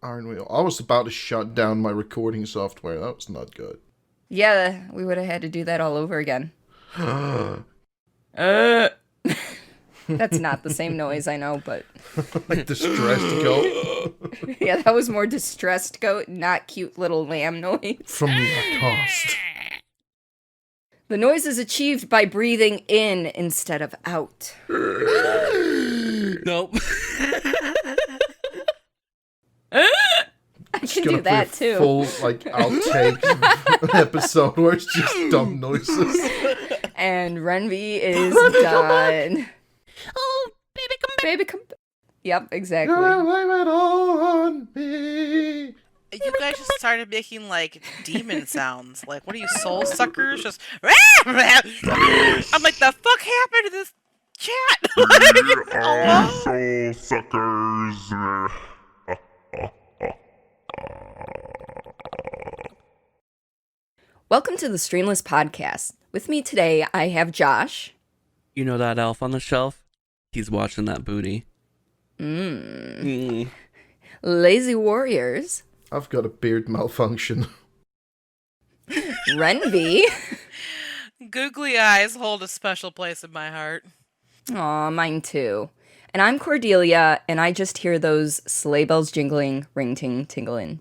Aren't we? I was about to shut down my recording software. That was not good. Yeah, we would have had to do that all over again. That's not the same noise, I know, but... Like distressed goat. Yeah, that was more distressed goat, not cute little lamb noise. From Lacoste. The noise is achieved by breathing in instead of out. Nope. I can do that too. Full outtake episode where it's just dumb noises. And Rhenvi is done. Oh, baby, come back. Baby, come. Yep, exactly. Blame it all on me. You guys just started making demon sounds. Like, what are you, soul suckers? Just I'm like, the fuck happened to this chat? Soul suckers. Welcome to the Streamless podcast. With me today, I have Josh. You know that elf on the shelf? He's watching that booty. Lazy Warriors. I've got a beard malfunction. Rhenvi. Googly eyes hold a special place in my heart. Aw, mine too. And I'm Cordelia, and I just hear those sleigh bells jingling, ring-ting-tingling.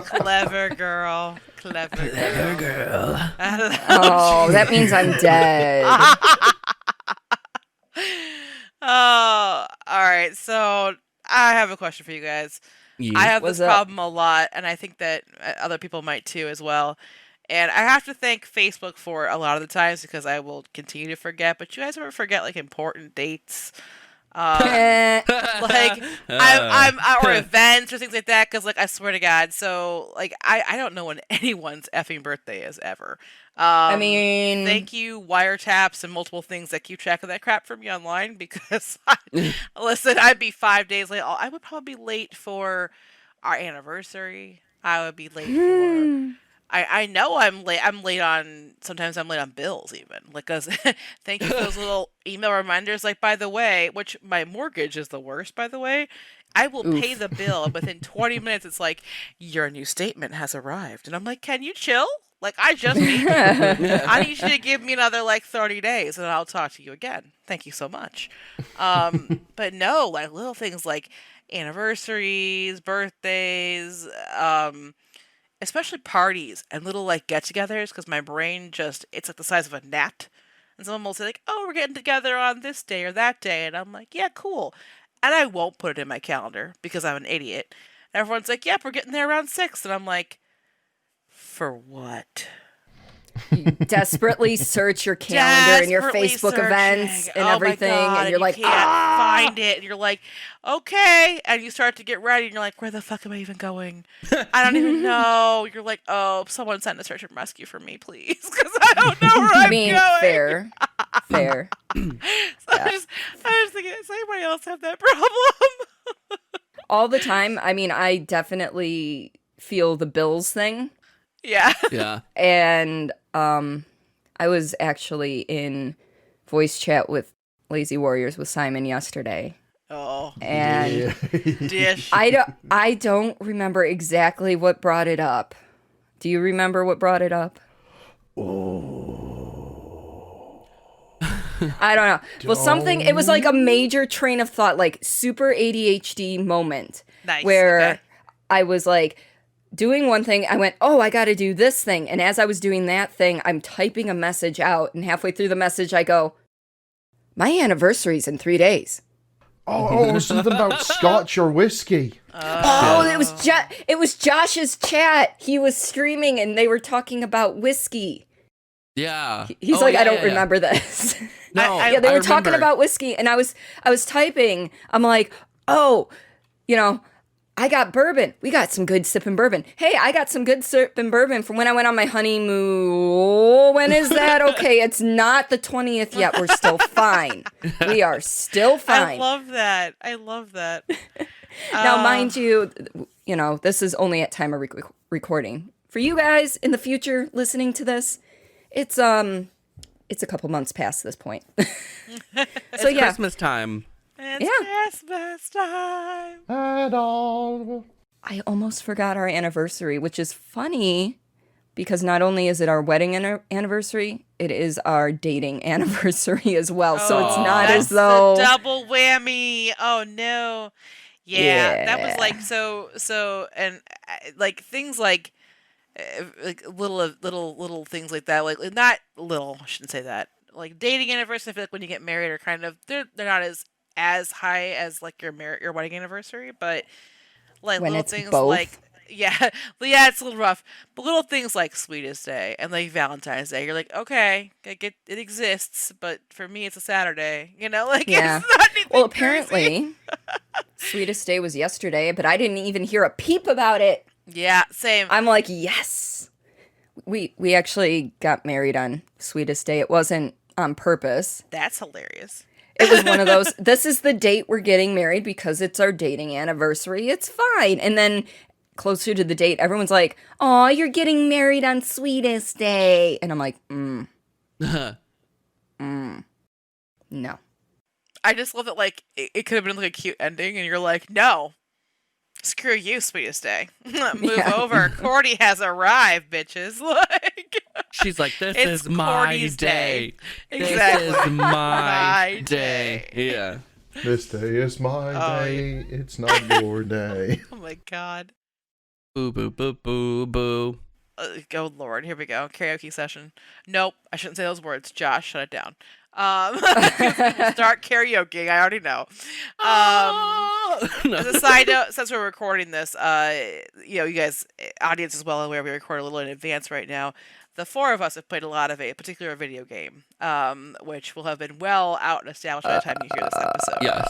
Clever girl. Clever girl. Oh, that means I'm dead. Oh, all right. So I have a question for you guys. Yeah. I have What's this up? problem a lot, and I think that other people might too as well. And I have to thank Facebook for a lot of the times because I will continue to forget. But you guys ever forget important dates? I'm or events or things like that, because I swear to God, so I don't know when anyone's effing birthday is ever. I mean, Thank you, wiretaps and multiple things that keep track of that crap for me online, because listen, I'd be 5 days late. I would probably be late for our anniversary. I would be late for I know I'm late. Sometimes I'm late on bills even. Cause thank you for those little email reminders. By the way, which my mortgage is the worst, by the way. I will pay the bill, and within 20 minutes it's like, your new statement has arrived. And I'm like, can you chill? I just need you. I need you to give me another 30 days and I'll talk to you again. Thank you so much. But no, little things like anniversaries, birthdays, especially parties and little get-togethers, because my brain it's the size of a gnat. And someone will say oh, we're getting together on this day or that day, and I'm like, yeah, cool. And I won't put it in my calendar because I'm an idiot. And everyone's like, yep, we're getting there around 6, and I'm like, for what? you desperately search your calendar and your Facebook events and everything, and you're like, you can't find it, and you're like, okay, and you start to get ready, and you're like, where the fuck am I even going? I don't even know. You're like, oh, someone send a search and rescue for me, please, because I don't know where I'm going. Fair. So I was thinking, does anybody else have that problem? All the time. I mean, I definitely feel the bills thing. Yeah. Yeah. And I was actually in voice chat with Lazy Warriors with Simon yesterday. Oh. And Dish. I don't remember exactly what brought it up. Do you remember what brought it up? I don't know. Well, it was a major train of thought, super ADHD moment. Nice. Where Okay. I was doing one thing, I went, oh, I got to do this thing. And as I was doing that thing, I'm typing a message out. And halfway through the message, I go, my anniversary's in 3 days. Oh, something about scotch or whiskey. It was Josh's chat. He was streaming and they were talking about whiskey. Yeah. He's I don't remember this. No, Yeah, they I were talking remember. about whiskey, and I was typing. I'm like, oh, I got bourbon. We got some good sipping bourbon. Hey, I got some good sipping bourbon from when I went on my honeymoon. When is that? Okay, it's not the 20th yet. We're still fine. We are still fine. I love that. Now, mind you, this is only at time of recording. For you guys in the future listening to this, it's a couple months past this point. It's Christmas time. It's Yeah. Christmas time. At all. I almost forgot our anniversary, which is funny because not only is it our wedding anniversary, it is our dating anniversary as well. So it's not that's as though the double whammy. Oh no. Yeah, that was like and like things like little things like that. Like not little, I shouldn't say that. Like dating anniversary, I feel like when you get married are kind of they're not as high as like your wedding anniversary, but like when little it's things both. like yeah, yeah, it's a little rough. But little things like Sweetest Day and like Valentine's Day, you're like, okay, I get it exists, but for me it's a Saturday. You know, like Yeah. it's not anything Well, crazy. apparently, Sweetest Day was yesterday, but I didn't even hear a peep about it. Yeah, same. I'm like, yes. We actually got married on Sweetest Day. It wasn't on purpose. That's hilarious. It was one of those, this is the date we're getting married because it's our dating anniversary. It's fine. And then closer to the date, everyone's like, "Oh, you're getting married on Sweetest Day." And I'm like, no. I just love that, like, it could have been like a cute ending, and you're like, no, screw you, Sweetest Day. Move Yeah. over. Cordi has arrived, bitches. Like, She's like, this It's is my Cordi's day. day. Exactly. This is my My day. day. Yeah. This day is my Oh, day. It's not your day. Oh my god. Boo, boo, boo, boo, boo. Oh Lord, here we go. Karaoke session. Nope, I shouldn't say those words. Josh, shut it down. People start karaoke. I already know. As a side note, since we're recording this, you guys, audience is well aware we record a little in advance right now. The four of us have played a lot of a particular video game, which will have been well out and established by the time you hear this episode. Yes.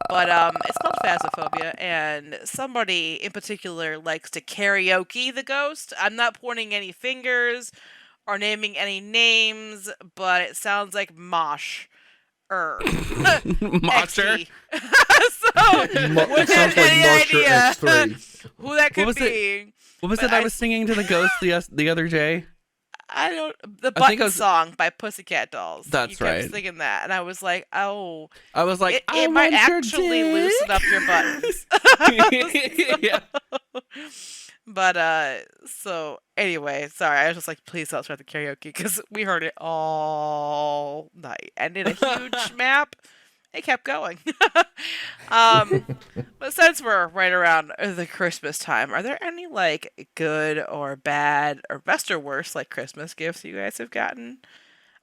But it's called Phasmophobia, and somebody in particular likes to karaoke the ghost. I'm not pointing any fingers or naming any names, but it sounds like Mosh. Monster. So, It sounds like any Monster idea X3. who that could was it? be? What was But it I was singing to the ghost the other day? I don't. The I think Button I was- Song by Pussycat Dolls. That's you kept right. singing that, and I was like, oh, I was like, it might actually loosen up your buttons. Yeah. But so anyway, sorry, I was just like, please don't start the karaoke because we heard it all night and in a huge map. It kept going. But since we're right around the Christmas time, are there any like good or bad or best or worst like Christmas gifts you guys have gotten?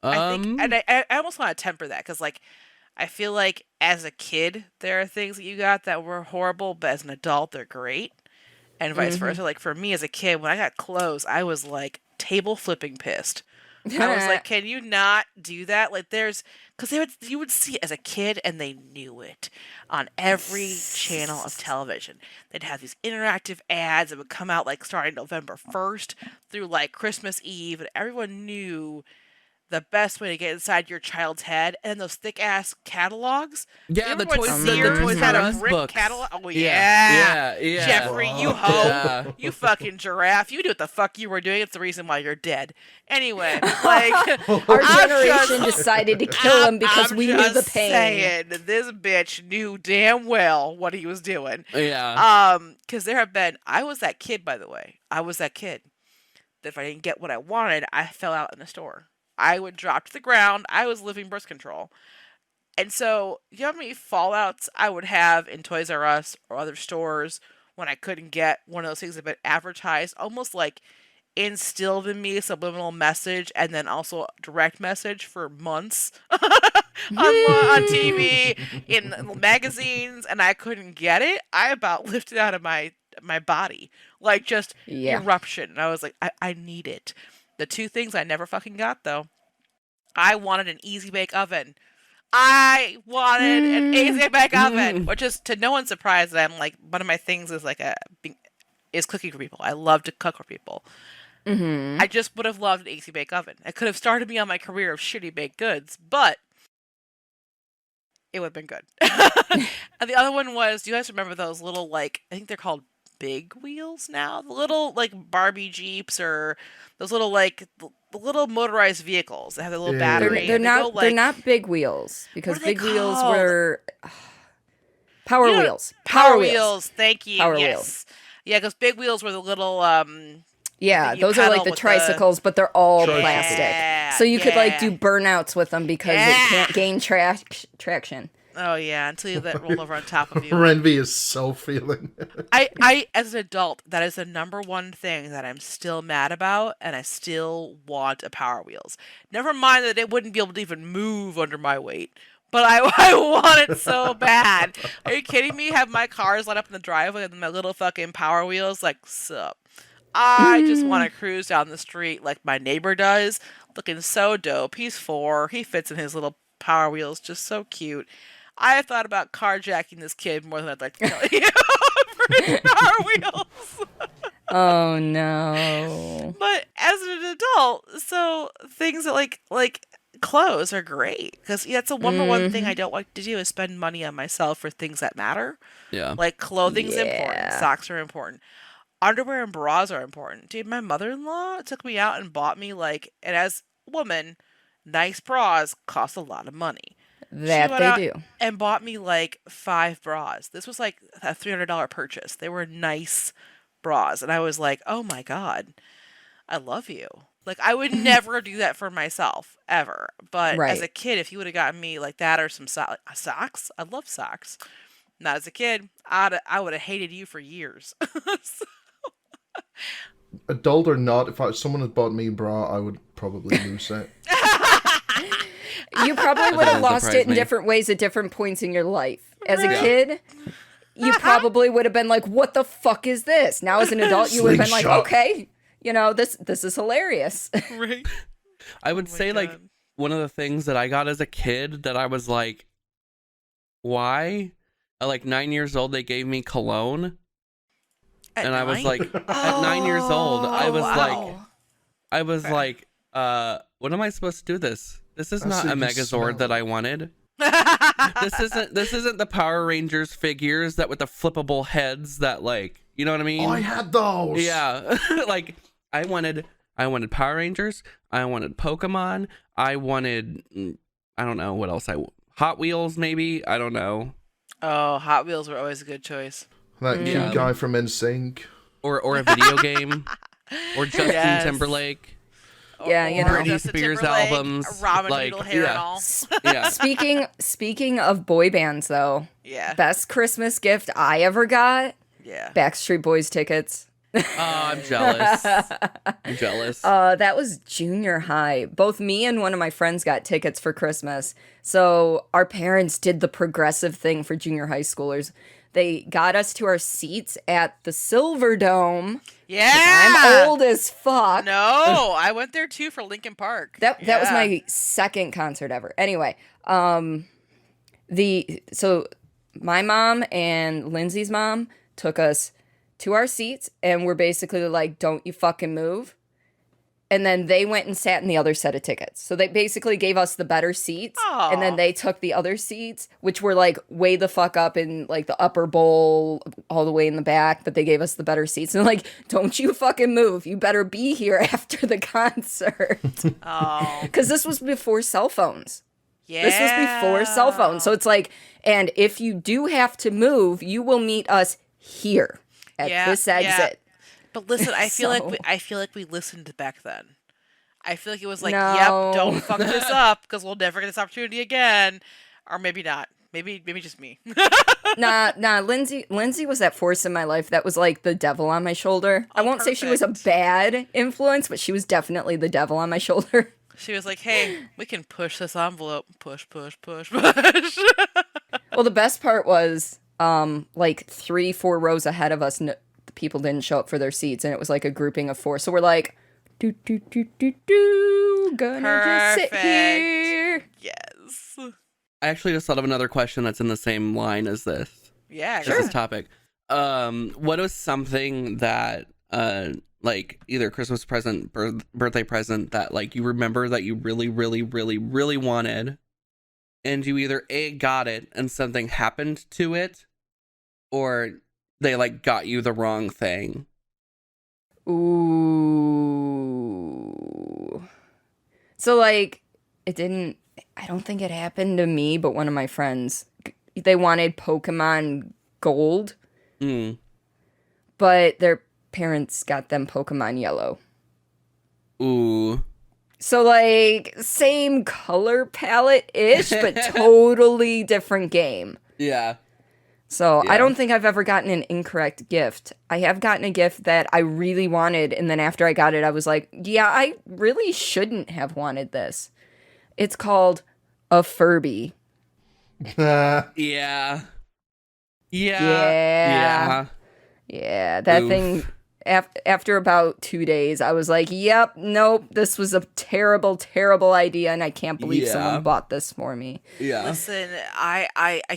I think, and I almost want to temper that because like I feel like as a kid there are things that you got that were horrible, but as an adult they're great, and vice versa. Like for me as a kid, when I got clothes, I was like table flipping pissed. I was like, can you not do that? Like there's because you would see it as a kid and they knew it on every channel of television. They'd have these interactive ads that would come out like starting November 1st through like Christmas Eve, and everyone knew the best way to get inside your child's head. And those thick ass catalogs. Yeah, Remember the when Toys Sears had R a Us brick books. catalog. Oh Yeah. Geoffrey, you Wow. hoe. Yeah. You fucking giraffe. You knew what the fuck you were doing. It's the reason why you're dead. Anyway, like Our I'm generation just- decided to kill him because I'm we knew the just pain. saying, this bitch knew damn well what he was doing. Yeah. Because there have been. I was that kid, by the way. I was that kid that if I didn't get what I wanted, I fell out in the store. I would drop to the ground. I was living birth control. And so, you know how many fallouts I would have in Toys R Us or other stores when I couldn't get one of those things that had been advertised, almost like instilled in me a subliminal message and then also direct message for months on TV, in magazines, and I couldn't get it. I about lifted out of my body. Like just eruption. And I was like, I need it. The two things I never fucking got, though. I wanted an easy bake oven. I wanted an easy bake oven, which is to no one's surprise that I'm like, one of my things is like is cooking for people. I love to cook for people. Mm-hmm. I just would have loved an easy bake oven. It could have started me on my career of shitty baked goods, but it would have been good. And the other one was, do you guys remember those little, like, I think they're called big wheels now? The little, like, Barbie Jeeps or those little, like, the little motorized vehicles that have a little Yeah. battery. They're and they go, not. They're not big wheels because What are they big wheels called? were. Power You know, wheels. Power Wheels. Thank you. Power yes. wheels. Yeah, because big wheels were the little Yeah, you those are like pedal the with tricycles, but they're all Tricycles. plastic. So you could like do burnouts with them because it Yeah. can't gain traction. Oh yeah, until you let it roll over on top of you. Rhenvi is so feeling. I as an adult, that is the number one thing that I'm still mad about, and I still want a Power Wheels. Never mind that it wouldn't be able to even move under my weight. But I want it so bad. Are you kidding me? Have my cars line up in the driveway and my little fucking Power Wheels like, sup. I just want to cruise down the street like my neighbor does, looking so dope. He's 4. He fits in his little Power Wheels, just so cute. I have thought about carjacking this kid more than I'd like to tell you for his Power Wheels. Oh no. But as an adult, so things that like clothes are great because that's the number one thing I don't like to do is spend money on myself for things that matter. Yeah. Like clothing's important, Yeah. socks are important. Underwear and bras are important. Dude, my mother-in-law took me out and bought me and as a woman, nice bras cost a lot of money. That She went they out do. and bought me 5 bras. This was like a $300 purchase. They were nice bras. And I was like, oh my God, I love you. Like, I would never do that for myself, ever. But as a Right. kid, if you would have gotten me like that or some socks, I love socks. Not as a kid, I would have hated you for years. Adult or not, if someone had bought me a bra, I would probably lose it. You probably would have doesn't lost surprise it in me. different ways at different points in your life. As a Right. kid, you probably would have been like, "What the fuck is this?" Now, as an adult, you would have been like, Slingshot. "Okay, this is hilarious." Right? I would Oh my say like God. one of the things that I got as a kid that I was like, why? At like 9 years old, they gave me cologne, At and I was 9? like, at 9 years old, I was wow. like, what am I supposed to do this? This is That's not so a you can Megazord that smell I it. wanted. This isn't the Power Rangers figures that with the flippable heads that you know what I mean? Oh, I had those. Yeah. Like I wanted Power Rangers, I wanted Pokemon, I wanted I don't know what else Hot Wheels maybe, I don't know. Oh, Hot Wheels were always a good choice. That cute Yeah. guy from NSYNC. Or a video game or Justin Yes. Timberlake. Yeah, you know. Or Britney Justin Spears Timberlake, albums, ramen like, noodle hair yeah. and all. Yeah. Speaking of boy bands, though, Yeah. best Christmas gift I ever got: Yeah. Backstreet Boys tickets. Oh, I'm jealous. I'm jealous. That was junior high. Both me and one of my friends got tickets for Christmas. So our parents did the progressive thing for junior high schoolers. They got us to our seats at the Silver Dome. Yeah. I'm old as fuck. No, I went there too for Linkin Park. That was Yeah. my second concert ever. Anyway, so my mom and Lindsay's mom took us to our seats and were basically like, "Don't you fucking move." And then they went and sat in the other set of tickets. So they basically gave us the better seats. And then Aw. they took the other seats, which were like way the fuck up in like the upper bowl, all the way in the back. But they gave us the better seats. And like, don't you fucking move. You better be here after the concert. Oh, Because this was before cell phones. yeah. This was before cell phones. So it's like, and if you do have to move, you will meet us here at Yeah, this yeah. exit. But listen, I feel So- like we listened back then. I feel like it was like, No. yep, don't fuck this up because we'll never get this opportunity again, or maybe not. Maybe just me. Nah. Lindsay was that force in my life that was like the devil on my shoulder. I Oh, won't say she was a perfect. bad influence, but she was definitely the devil on my shoulder. She was like, hey, we can push this envelope. Push. Well, the best part was, like 3-4 rows ahead of us, the people didn't show up for their seats, and it was like a grouping of 4. So we're like, do, gonna just sit Perfect. here. Yes. I actually just thought of another question that's in the same line as this. Yeah. As this topic. What was something that like either Christmas present, birthday present that like you remember that you really, really, really, really wanted, and you either A, got it and something happened to it, or they like got you the wrong thing? Ooh. So like I don't think it happened to me, but one of my friends they wanted Pokemon Gold, Mm. but their parents got them Pokemon Yellow. Ooh. So, like, same color palette-ish, but totally different game. Yeah. So, I Yeah. don't think I've ever gotten an incorrect gift. I have gotten a gift that I really wanted, and then after I got it, I was like, yeah, I really shouldn't have wanted this. It's called a Furby. Yeah. Yeah. Yeah. Yeah, that Oof. thing, after about 2 days, I was like, yep, nope, this was a terrible, terrible idea, and I can't believe Yeah. someone bought this for me. Yeah. Listen, I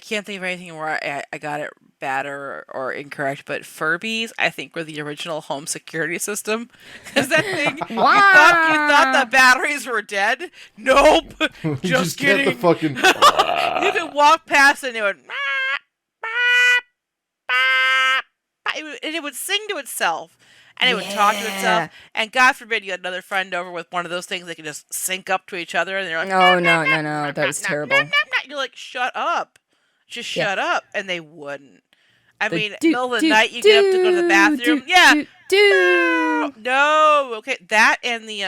can't think of anything where I got it bad or incorrect, but Furbies, I think, were the original home security system. Because that thing, you thought the batteries were dead? Nope. You Just get kidding. the fucking. You could walk past and it would, and it would sing to itself. And it would talk to itself. And God forbid you had another friend over with one of those things that could just sync up to each other. And they're like, No, that was terrible. You're like, shut up. Just Yeah. shut up. And they wouldn't. I The mean, do- middle of the do- night, you get up to go to the do- bathroom. do- Yeah. do. No. Okay. That and the,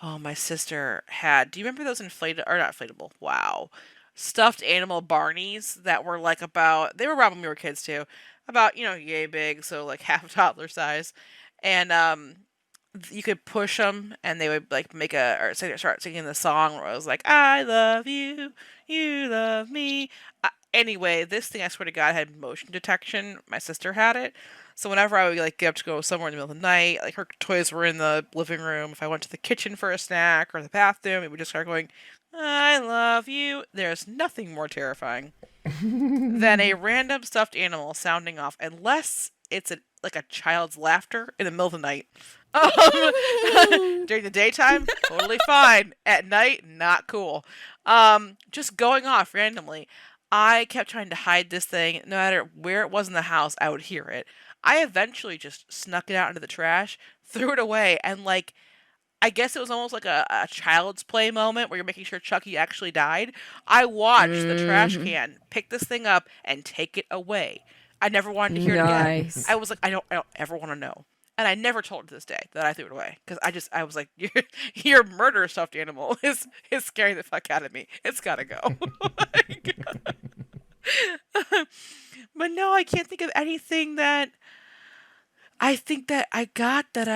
oh, my sister had, do you remember those inflatable, or not inflatable? Wow. Stuffed animal Barneys that were like about, they were around when we were kids too. About, yay big. So like half toddler size. And, you could push them and they would like start singing the song where it was like, I love you, you love me. Anyway, this thing, I swear to God, had motion detection. My sister had it. So whenever I would like get up to go somewhere in the middle of the night, like her toys were in the living room. If I went to the kitchen for a snack or the bathroom, it would just start going, I love you. There's nothing more terrifying than a random stuffed animal sounding off, unless it's like a child's laughter in the middle of the night. During the daytime, totally fine. At night, not cool. Just going off randomly. I kept trying to hide this thing. No matter where it was in the house, I would hear it. I eventually just snuck it out into the trash, threw it away, and like, I guess it was almost like a child's play moment where you're making sure Chucky actually died. I watched the trash can pick this thing up and take it away. I never wanted to hear it again. Nice. I was like, I don't ever want to know. And I never told her to this day that I threw it away. Because I was like, your murder stuffed animal is scaring the fuck out of me. It's gotta go. But no, I can't think of anything that I think that I got that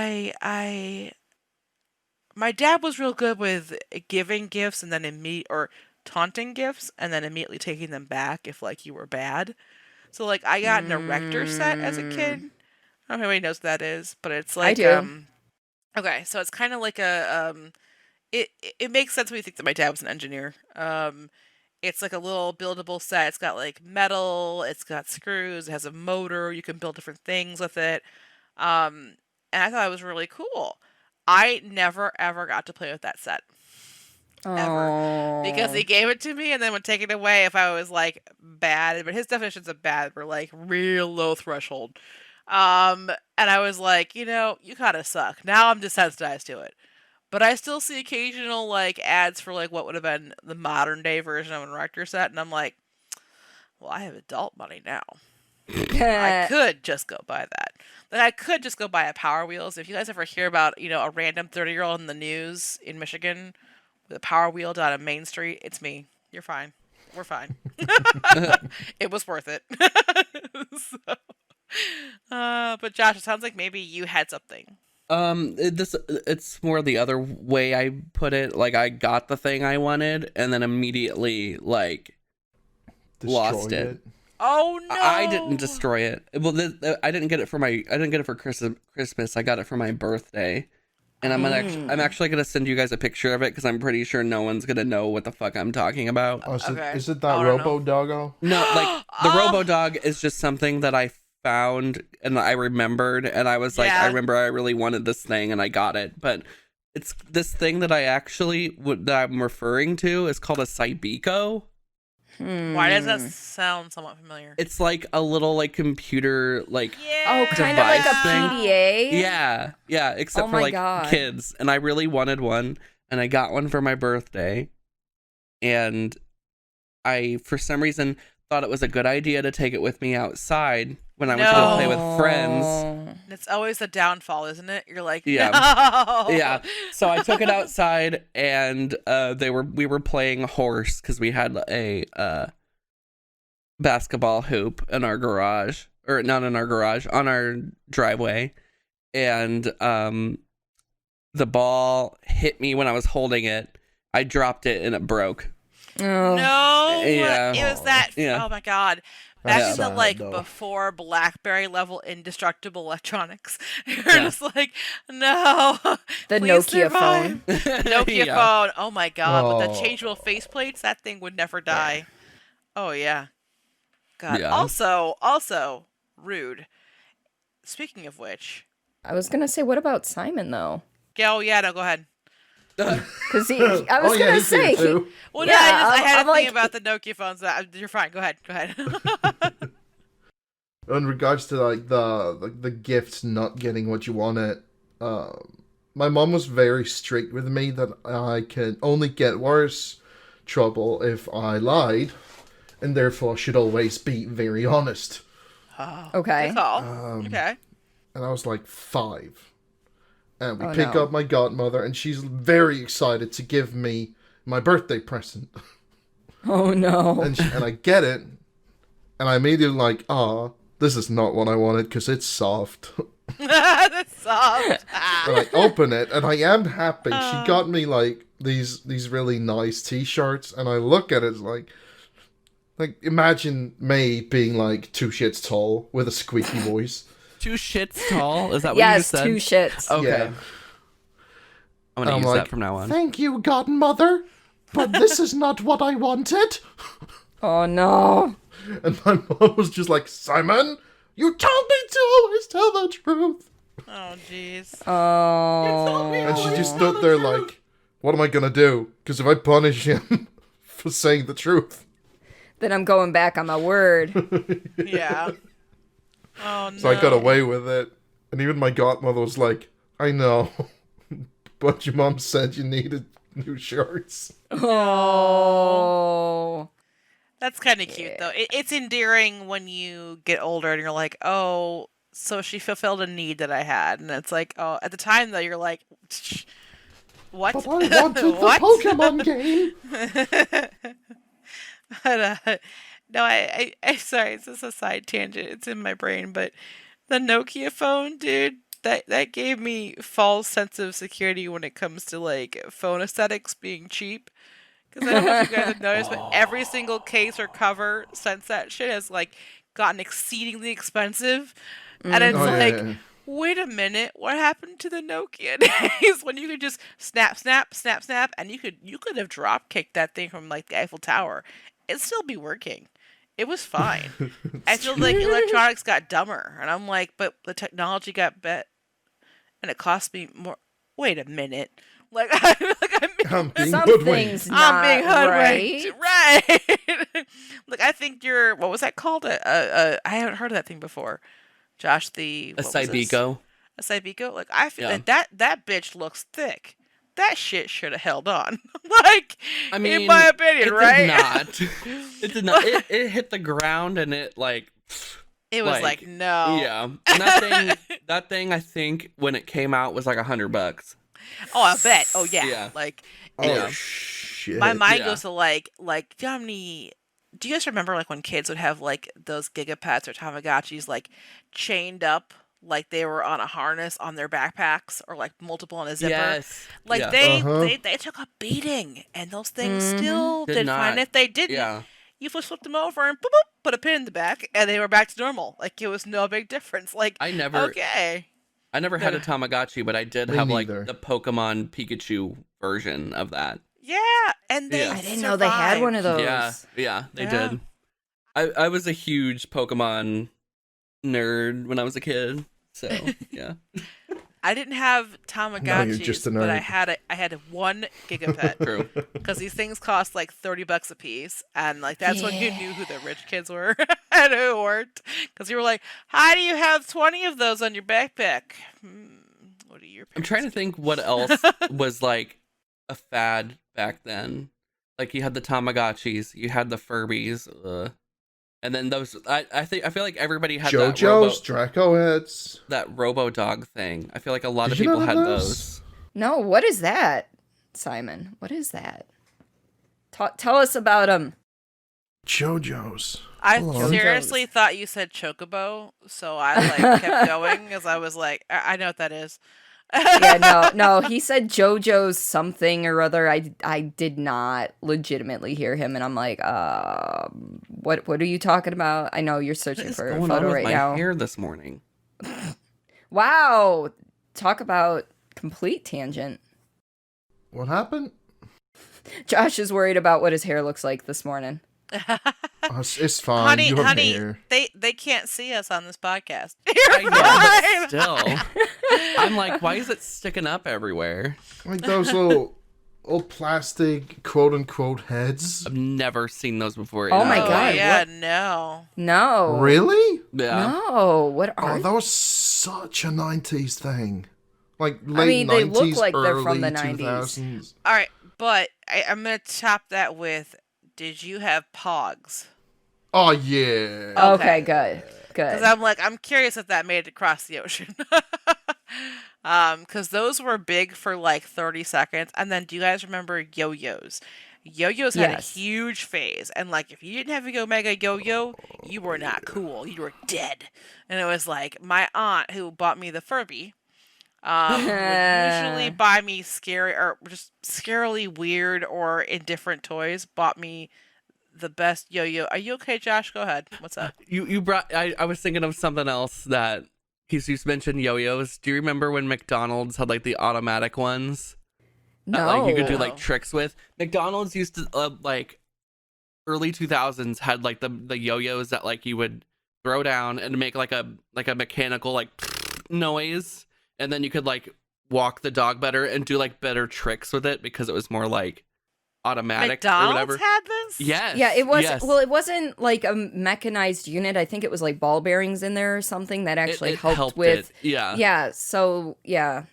my dad was real good with giving gifts and then or taunting gifts and then immediately taking them back if like you were bad. So like I got an erector set as a kid. I don't know if anybody knows what that is, but it's like I do. okay, so it's kind of like a it makes sense when you think that my dad was an engineer. It's like a little buildable set. It's got like metal, it's got screws, it has a motor, you can build different things with it. And I thought it was really cool. I never ever got to play with that set. Ever. Because he gave it to me and then would take it away if I was like bad. But his definitions of bad were like real low threshold. And I was like, you gotta suck. Now I'm desensitized to it. But I still see occasional like ads for like what would have been the modern day version of an erector set, and I'm like, well, I have adult money now. I could just go buy that. Then I could just go buy a Power Wheels. If you guys ever hear about, a random 30-year-old in the news in Michigan with a Power Wheel down a Main Street, it's me. You're fine. We're fine. It was worth it. But Josh, it sounds like maybe you had something. It's more the other way I put it. Like I got the thing I wanted and then immediately like lost it. Oh no! I didn't destroy it. Well, I didn't get it for Christmas. I got it for my birthday, and I'm actually gonna send you guys a picture of it because I'm pretty sure no one's gonna know what the fuck I'm talking about. Oh, Okay. Is it that I don't Robo Doggo? No, like the Robo Dog is just something that I found and I remembered, and I was like, Yeah. I remember I really wanted this thing, and I got it. But it's this thing that that I'm referring to is called a Cybeco. Why does that sound somewhat familiar? It's like a little like computer like Oh, kind of like a device thing. PDA? Yeah, except Oh for my like God. kids. And I really wanted one, and I got one for my birthday. And I, for some reason, thought it was a good idea to take it with me outside when I went to go play with friends. It's always the downfall, isn't it? You're like, Yeah. no. Yeah. So I took it outside, and we were playing horse because we had a basketball hoop in our garage, or not in our garage, on our driveway, and the ball hit me when I was holding it. I dropped it and it broke. Oh. No, Yeah. it was that. Yeah. Oh my god! Back That's in the sad, though. before BlackBerry level indestructible electronics, you're Yeah. just like, no. The please Nokia survive. phone. Nokia Yeah. phone. Oh my god! With the Oh. changeable faceplates, that thing would never die. Oh yeah. God. Yeah. Also, rude. Speaking of which, I was gonna say, what about Simon though? oh yeah, no, go ahead. Because I was Oh, yeah, gonna he's here say, too. Well, Yeah, no, I had I'm a thing like- about the Nokia phones. You're fine. Go ahead. In regards to like the gifts not getting what you wanted, my mom was very strict with me that I can only get worse trouble if I lied, and therefore should always be very honest. okay. Good call. Okay. And I was like 5, and we Oh, pick no. up my godmother, and she's very excited to give me my birthday present, Oh no. and I get it, and I immediately like, this is not what I wanted because it's soft. That's soft. And I open it, and I am happy. She got me like these really nice T-shirts, and I look at it it's like imagine me being like 2 shits tall with a squeaky voice. 2 shits tall? Is that what you Yes, just said? 2 shits. Okay. Yeah. I'm gonna I'm use like, that from now on. Thank you, godmother, but this is not what I wanted. Oh no. And my mom was just like, Simon, you told me to always tell the truth. Oh, jeez. Oh. And she just stood there like, what am I gonna do? Because if I punish him for saying the truth. Then I'm going back on my word. Yeah. Oh, no. So I got away with it. And even my godmother was like, I know, but your mom said you needed new shirts. Oh. That's kind of cute, though. It's endearing when you get older and you're like, oh, so she fulfilled a need that I had. And it's like, oh, at the time, though, you're like, what? But I wanted the What? Pokemon game. But, no, I sorry, it's just a side tangent. It's in my brain, but the Nokia phone, dude, that gave me false sense of security when it comes to like phone aesthetics being cheap. Because I don't know if you guys have noticed, but every single case or cover since that shit has like gotten exceedingly expensive, and it's Oh, yeah, like. yeah. Wait a minute, what happened to the Nokia days when you could just snap, snap, snap, snap, and you could have drop kicked that thing from like the Eiffel Tower. It'd still be working. It was fine. I feel like electronics got dumber, and I'm like, but the technology got bet, and it cost me more. Wait a minute, like I'm I'm being Something's hoodwinked. not I'm being hoodwinked, right. right? Like I think you're. What was that called? I haven't heard of that thing before. Josh, A Cybeco. A Cybeco? Like, I feel Yeah. that bitch looks thick. That shit should have held on. Like, I mean, in my opinion, it right? did not. It did not. It hit the ground and it like. It was like, no. Yeah. And that thing, I think when it came out was like $100. Oh, I bet. Oh, yeah. Yeah. Like, Oh, Yeah. shit. my mind Yeah. goes to like, do you know how many... Do you guys remember like when kids would have like those Gigapets or Tamagotchis like chained up like they were on a harness on their backpacks or like multiple on a zipper? Yes. Like Yeah. they took a beating and those things still Did did fine. not. If they didn't, Yeah. you just flipped them over and boop, boop, put a pin in the back and they were back to normal. Like it was no big difference. Like I never okay. had a Tamagotchi, but I did Me have neither. like the Pokemon Pikachu version of that. Yeah, and they Yeah. I didn't know they had one of those. Yeah, they Yeah. did. I was a huge Pokemon nerd when I was a kid. So yeah. I didn't have Tamagotchis, just a but I nerd. had one Gigapet True. because these things cost like $30 a piece, and like that's when you knew who the rich kids were and who weren't. Because you were like, how do you have 20 of those on your backpack? What are your? I'm trying to think what else was like a fad back then. Like you had the Tamagotchis, you had the Furbies. And then those, I feel like everybody had that JoJo's, Draco heads. that Robo Dog thing. I feel like a lot of Did you people not had have those. No, what is that, Simon? What is that? Tell us about them. JoJo's. I Hold on. seriously thought you said chocobo, so I like kept going because I was like, I know what that is. Yeah, no, he said JoJo's something or other. I did not legitimately hear him, and I'm like, what are you talking about? I know you're What searching is for a going on photo with right my now. hair this morning? Wow, talk about complete tangent. What happened? Josh is worried about what his hair looks like this morning. Oh, it's fine. You have honey, hair. they can't see us on this podcast. I You're know, fine. but still. I'm like, why is it sticking up everywhere? Like those little plastic quote unquote heads. I've never seen those before. Oh my in God, yeah, what? no. No, Really? Yeah. no. What are? Oh, that was such a 90s thing. Like late mean, they 90s, look like they're early from the 90s. 2000s. All right, but I'm gonna top that with, did you have Pogs? Oh yeah. Okay, good. Because I'm curious if that made it across the ocean. Because those were big for like 30 seconds. And then do you guys remember yo-yos? Yo-yos had Yes. a huge phase. And like, if you didn't have a Omega yo-yo, you were not cool. You were dead. And it was like, my aunt who bought me the Furby would usually buy me scary or just scarily weird or indifferent toys, bought me the best yo-yo. Are you okay, Josh? Go ahead. What's up? You brought. I was thinking of something else that he's you mentioned yo-yos. Do you remember when McDonald's had like the automatic ones? No. That, like you could do like No. tricks with. McDonald's used to like early 2000s had like the yo-yos that like you would throw down and make like a mechanical like noise, and then you could like walk the dog better and do like better tricks with it because it was more like automatic or McDonald's whatever. had this? Yes. Yeah, it was. Yes. Well, it wasn't like a mechanized unit. I think it was like ball bearings in there or something that actually it helped with. it. Yeah. Yeah. So yeah.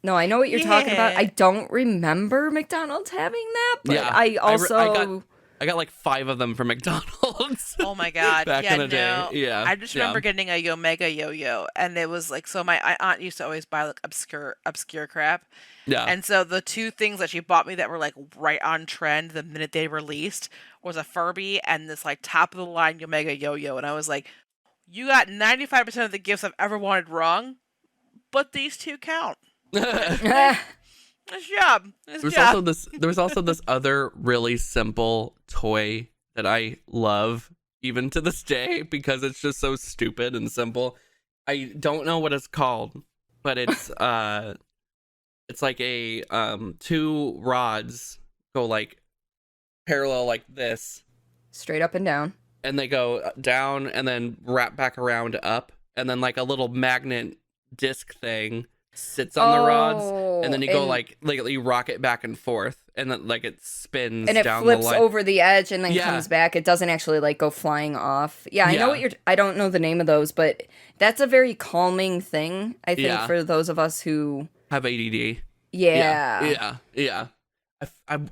No, I know what you're talking about. Yeah. I don't remember McDonald's having that, but Yeah, I also. I got like 5 of them from McDonald's. Oh my god! Back yeah, in the day. no. Yeah, I just yeah. remember getting a Omega yo-yo, and it was like, so my aunt used to always buy like obscure crap, Yeah. and so the two things that she bought me that were like right on trend the minute they released was a Furby and this like top of the line Omega yo-yo, and I was like, you got 95% of the gifts I've ever wanted wrong, but these two count. Nice job. Nice job. There was also this other really simple toy that I love even to this day because it's just so stupid and simple. I don't know what it's called, but it's like a 2 rods go like parallel like this, Straight up and down. and they go down and then wrap back around up, and then like a little magnet disc thing sits on the rods, and then you go like you rock it back and forth, and then like it spins and it down flips the line. over the edge and then Yeah. comes back. It doesn't actually like go flying off. Yeah, I Yeah. know what you're. I don't know the name of those, but that's a very calming thing. I think Yeah. for those of us who. Have ADD. Yeah. Yeah.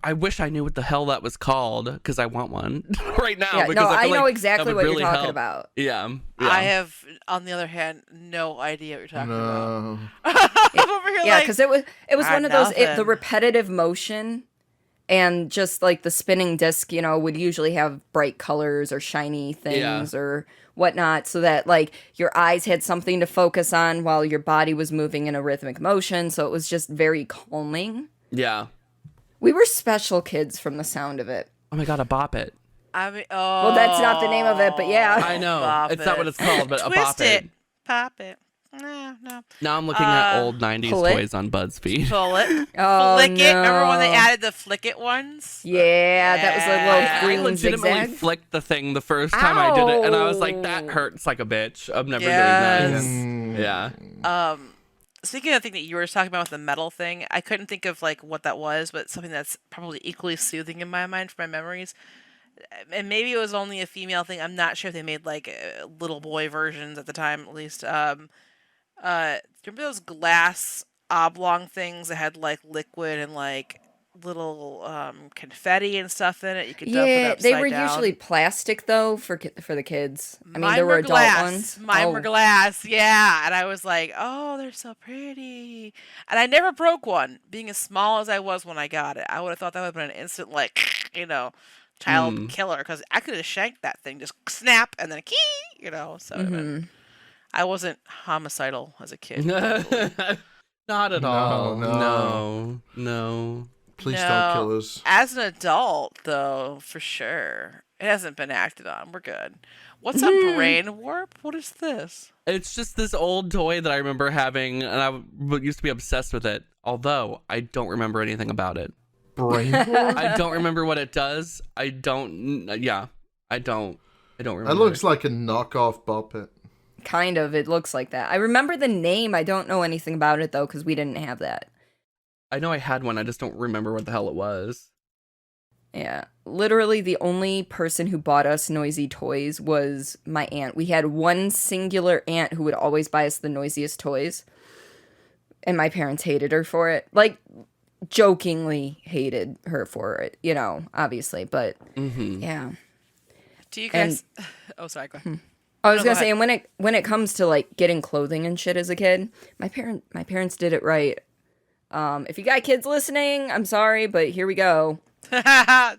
I wish I knew what the hell that was called because I want one right now. Yeah, because no, I, I feel know like exactly that would what really you're talking help. about. Yeah. I have, on the other hand, no idea what you're talking about. No. I'm over here Yeah, like, because it was "Ah, one of those the nothing." repetitive motion, and just like the spinning disc, would usually have bright colors or shiny things or whatnot, so that like your eyes had something to focus on while your body was moving in a rhythmic motion. So it was just very calming. Yeah. We were special kids from the sound of it. Oh my god, a bop it. I mean, Well, that's not the name of it, but yeah. I know. Bop It's not what it. it's called, but a Twist bop it. it. Pop it. No. Now I'm looking at old 90s pull it. toys on BuzzFeed. Pull it. Oh, Flick it. Remember when they no. added the flick it ones? Yeah, that was a Yeah. little I green legitimately zigzag. flicked the thing the first time I did it, and I was like, Ow. that hurts like a bitch. I'm never Yes. doing that. Yeah. Speaking of the thing that you were talking about with the metal thing, I couldn't think of like what that was, but something that's probably equally soothing in my mind for my memories. And maybe it was only a female thing. I'm not sure if they made like little boy versions at the time, at least. Remember those glass oblong things that had like liquid and like little confetti and stuff in it. You could dump it Yeah, upside they were down. usually plastic though for the kids. I mean, Mine there were were adult glass. ones. Mine were Oh. glass, yeah. And I was like, oh, they're so pretty. And I never broke one, being as small as I was when I got it. I would have thought that would have been an instant, like, child killer. Because I could have shanked that thing, just snap, and then key, So it would've been- I wasn't homicidal as a kid. thankfully. Not at No, all. no. No. Please No. don't kill us. As an adult, though, for sure. It hasn't been acted on. We're good. What's a brain warp? What is this? It's just this old toy that I remember having, and used to be obsessed with it. Although I don't remember anything about it. Brain I don't remember what it does. I don't. Yeah, I don't remember. That looks like a knockoff Buppet. Kind of. It looks like that. I remember the name. I don't know anything about it though, because we didn't have that. I know I had one. I just don't remember what the hell it was. Yeah. Literally, the only person who bought us noisy toys was my aunt. We had one singular aunt who would always buy us the noisiest toys, and my parents hated her for it. Like, jokingly hated her for it. Obviously, but yeah. Do you guys? Oh, sorry. Go ahead. I was No, go gonna say, and when it comes to like getting clothing and shit as a kid, my parents did it right. If you got kids listening, I'm sorry, but here we go.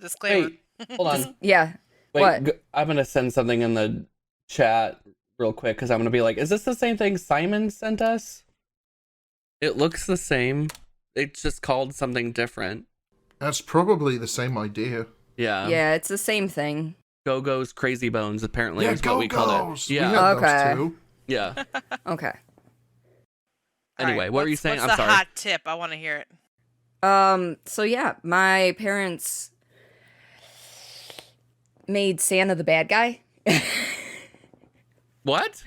Disclaimer. Wait, hold on. Yeah. Wait, What? I'm gonna send something in the chat real quick because I'm gonna be like, "Is this the same thing Simon sent us?" It looks the same. It's just called something different. That's probably the same idea. Yeah. Yeah, it's the same thing. Go-Go's Crazy Bones apparently Yeah, is what we call it. Go-Go's. Yeah. We had Okay. those too. Yeah. Okay. Anyway, All what were you what's- saying? What's I'm the sorry. hot tip? I want to hear it. So yeah, my parents made Santa the bad guy. What?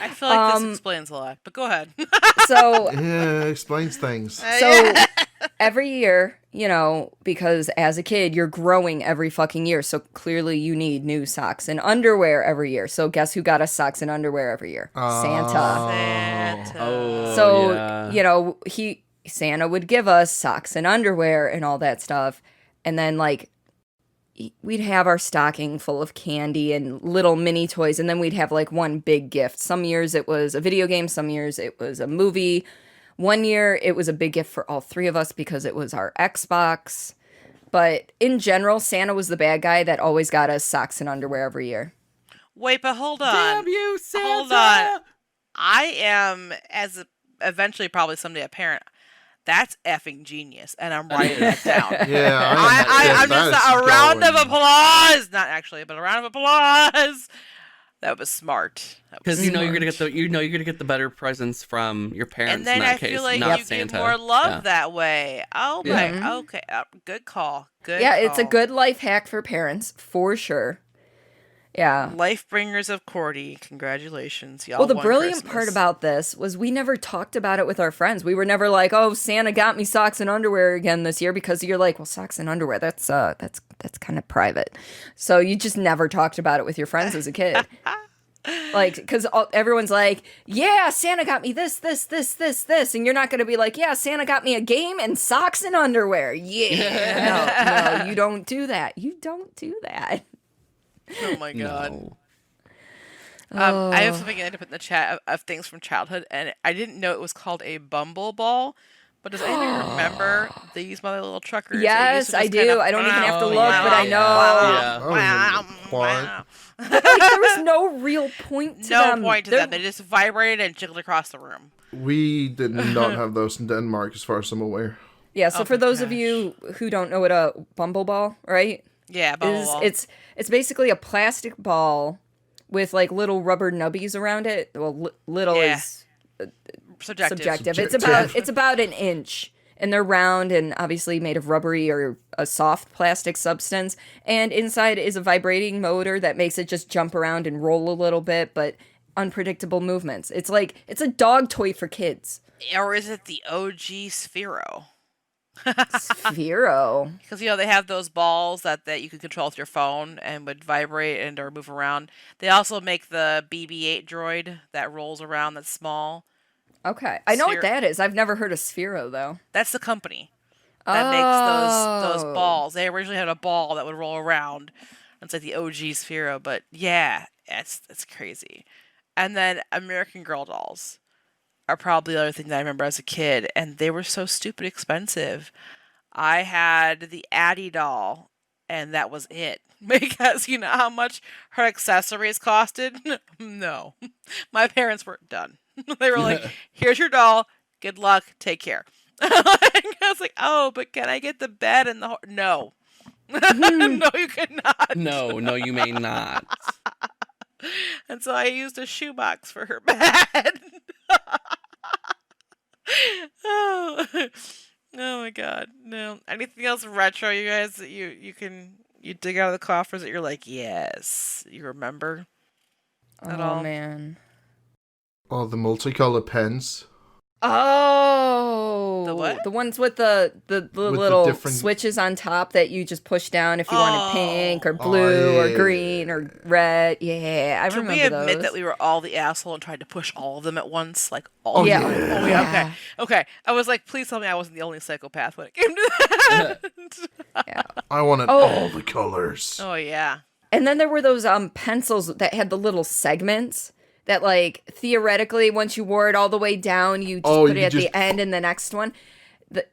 I feel like this explains a lot, but go ahead. So Yeah, explains things. So every year, because as a kid, you're growing every fucking year. So clearly you need new socks and underwear every year. So guess who got us socks and underwear every year? Santa. Santa. Oh, So, yeah. Santa would give us socks and underwear and all that stuff. And then like we'd have our stocking full of candy and little mini toys, and then we'd have like one big gift. Some years it was a video game, some years it was a movie. One year it was a big gift for all three of us because it was our Xbox. But in general, Santa was the bad guy that always got us socks and underwear every year. Wait, but hold on. Damn you, Santa! Hold on. I am, eventually probably someday a parent. That's effing genius, and I'm writing that down. Yeah, I'm just that's a round of going. applause. Not actually, but a round of applause. That was smart. Because you're gonna get the better presents from your parents And then in that I case, feel like not you Santa. get more love Yeah. that way. Oh Yeah. my, okay, good call. Good. Yeah, it's a call. good life hack for parents, for sure. Yeah. Life bringers of Cordi. Congratulations, y'all. Well, the won brilliant Christmas. part about this was we never talked about it with our friends. We were never like, "Oh, Santa got me socks and underwear again this year," because you're like, "Well, socks and underwear, that's kind of private." So you just never talked about it with your friends as a kid. Like, because everyone's like, "Yeah, Santa got me this," and you're not going to be like, "Yeah, Santa got me a game and socks and underwear." Yeah, no, you don't do that. You don't do that. Oh my god. No. I have something I put in the chat of things from childhood, and I didn't know it was called a bumble ball. But does anybody remember these mother little truckers? Yes, I do. I don't even have to look, but I know. Yeah. Why? Like, there was no real point to No them. point to They're- them. They just vibrated and jiggled across the room. We did not have those in Denmark, as far as I'm aware. Yeah, so Oh for my those of gosh. you who don't know what a bumble ball, right? Yeah, bumble ball. It's basically a plastic ball with like little rubber nubbies around it. Well, little Yeah. is subjective. It's about an inch, and they're round and obviously made of rubbery or a soft plastic substance. And inside is a vibrating motor that makes it just jump around and roll a little bit, but unpredictable movements. It's a dog toy for kids. Or is it the OG Sphero? Sphero. Because they have those balls that you can control with your phone and would vibrate and or move around. They also make the BB-8 droid that rolls around that's small. Okay, I know what Sphere- that is. I've never heard of Sphero though. That's the company. that makes those balls. They originally had a ball that would roll around. It's like the OG Sphero, but yeah, it's crazy. And then American Girl dolls are probably the other thing that I remember as a kid, and they were so stupid expensive. I had the Addie doll, and that was it. Because you know how much her accessories costed? No. My parents were done. They were like, here's your doll. Good luck. Take care. I was like, oh, but can I get the bed and the... No. No, you could not. No, you may not. And so I used a shoebox for her bed. Oh. Oh my god. No. Anything else retro, you guys, that you dig out of the coffers that you're like, yes, you remember? At all? Man. Oh, the multicolored pens. Oh, The what? The ones with the little switches on top that you just push down if you wanted pink or blue or green or red. Yeah, I remember those. Can we admit that we were all the asshole and tried to push all of them at once? Like all Oh, of yeah. them? Oh, yeah. Okay. I was like, please tell me I wasn't the only psychopath when it came to that. Yeah. I wanted all the colors. Oh, yeah. And then there were those pencils that had the little segments that, like, theoretically, once you wore it all the way down, you just put it at the end in the next one. But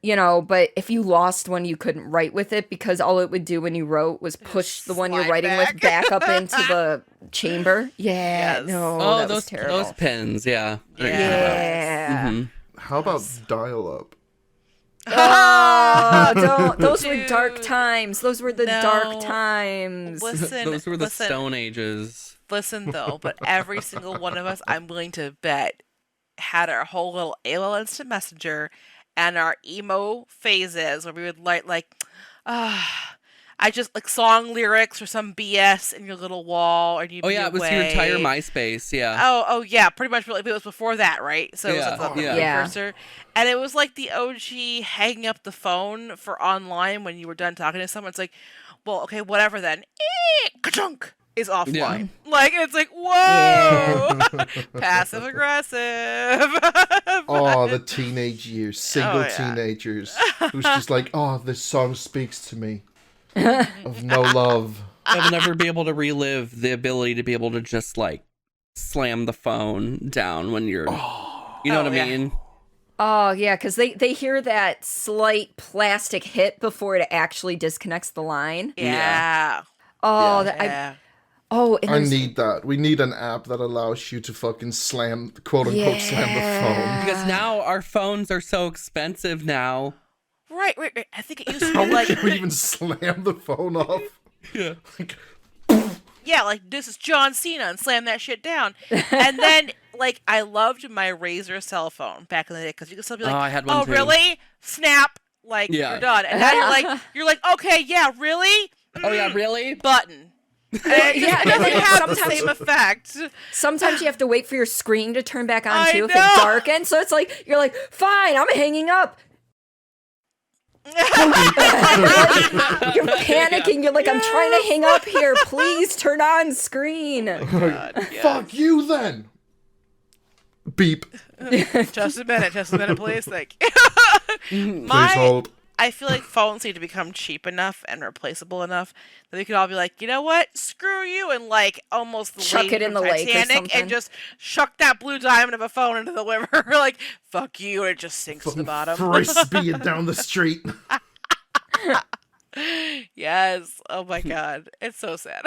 if you lost one, you couldn't write with it because all it would do when you wrote was push the one you're writing with back up into the chamber. Yeah, Yes. no, Oh, that was terrible. those pens, yeah. Yeah. Mhm. How about dial-up? Oh, don't. Those were dark Dude. times. Those were the No. dark times. Listen, Those were the Stone Ages. Listen, though, but every single one of us, I'm willing to bet, had our whole little AOL Instant Messenger and our emo phases where we would I just like song lyrics or some BS in your little wall, and you. Oh yeah, it was your entire MySpace. Yeah. Oh yeah, pretty much. It was before that, right? So it was like the precursor, and it was like the OG hanging up the phone for online when you were done talking to someone. It's like, well, okay, whatever then. Ka-chunk is offline. Yeah. Like it's like, whoa, passive aggressive. Oh, the teenage years, single Oh, yeah. teenagers, who's just like, oh, this song speaks to me of no love. I'll never be able to relive the ability to be able to just like slam the phone down when you're, you know what I mean? Oh, yeah, because they hear that slight plastic hit before it actually disconnects the line. Yeah. Oh, Yeah. and I there's- need that. We need an app that allows you to fucking slam, quote unquote, slam the phone. Because now our phones are so expensive now. Right. I think it used to How be would like, you even slam the phone off? Yeah. Like, yeah, like this is John Cena and slam that shit down. And then, like, I loved my Razor cell phone back in the day because you could still be like, Oh, I had one too. Really? Snap. Like, Yeah. you're done. And now you're like, okay, yeah, really? Oh yeah, really? Button. And it Yeah, just doesn't have the sometimes- same effect. sometimes you have to wait for your screen to turn back on, I too, if know. it darkens. So it's like, you're like, fine, I'm hanging up. You're panicking. You're like, I'm trying to hang up here. Please turn on screen. God, yes. fuck you then. Beep. Just a minute, please. Thank you. Please hold. I feel like phones need to become cheap enough and replaceable enough that we could all be like, you know what? Screw you, and like almost the Chuck lady it in from the lake or Titanic something. and just chuck that blue diamond of a phone into the river. Like, fuck you, and it just sinks to the bottom. Frisbee it down the street. Yes. Oh my god. It's so sad.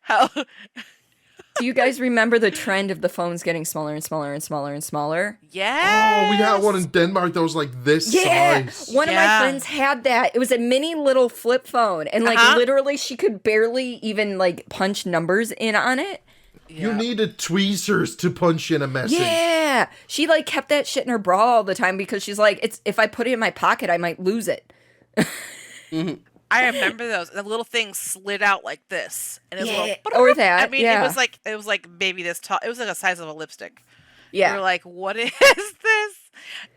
How Do you guys remember the trend of the phones getting smaller and smaller and smaller and smaller? yes. Oh, we had one in Denmark that was like this Yeah, size. one of my Yeah. friends had that. It was a mini little flip phone, and like literally, she could barely even like punch numbers in on it. You needed tweezers to punch in a message. Yeah, she like kept that shit in her bra all the time because she's like, it's if I put it in my pocket, I might lose it. I remember those. The little thing slid out like this, and it was a Yeah, little, or that, I mean, yeah. it was like maybe this tall. It was like the size of a lipstick. Yeah, You're like, what is this?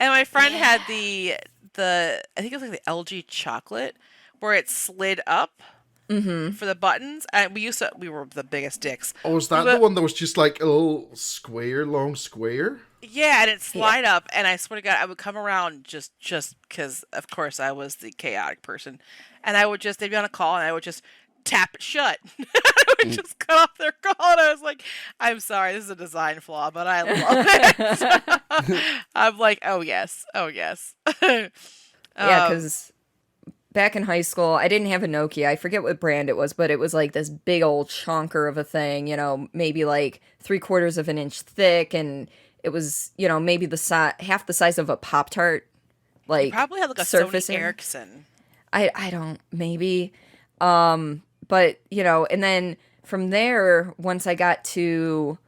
And my friend had the I think it was like the LG chocolate where it slid up. for the buttons, and we were the biggest dicks. Oh, was that the one that was just like a little square, long square? Yeah, and it'd slide up, and I swear to God, I would come around just because, of course, I was the chaotic person, and they'd be on a call, and I would just tap it shut. I would just cut off their call, and I was like, I'm sorry, this is a design flaw, but I love it. I'm like, oh yes. Yeah, because back in high school, I didn't have a Nokia. I forget what brand it was, but it was like this big old chonker of a thing, maybe like 3/4 of an inch thick, and it was, maybe half the size of a Pop-Tart. Like, you probably had like a surfacing. Sony Ericsson. I don't, maybe. But, and then from there, once I got to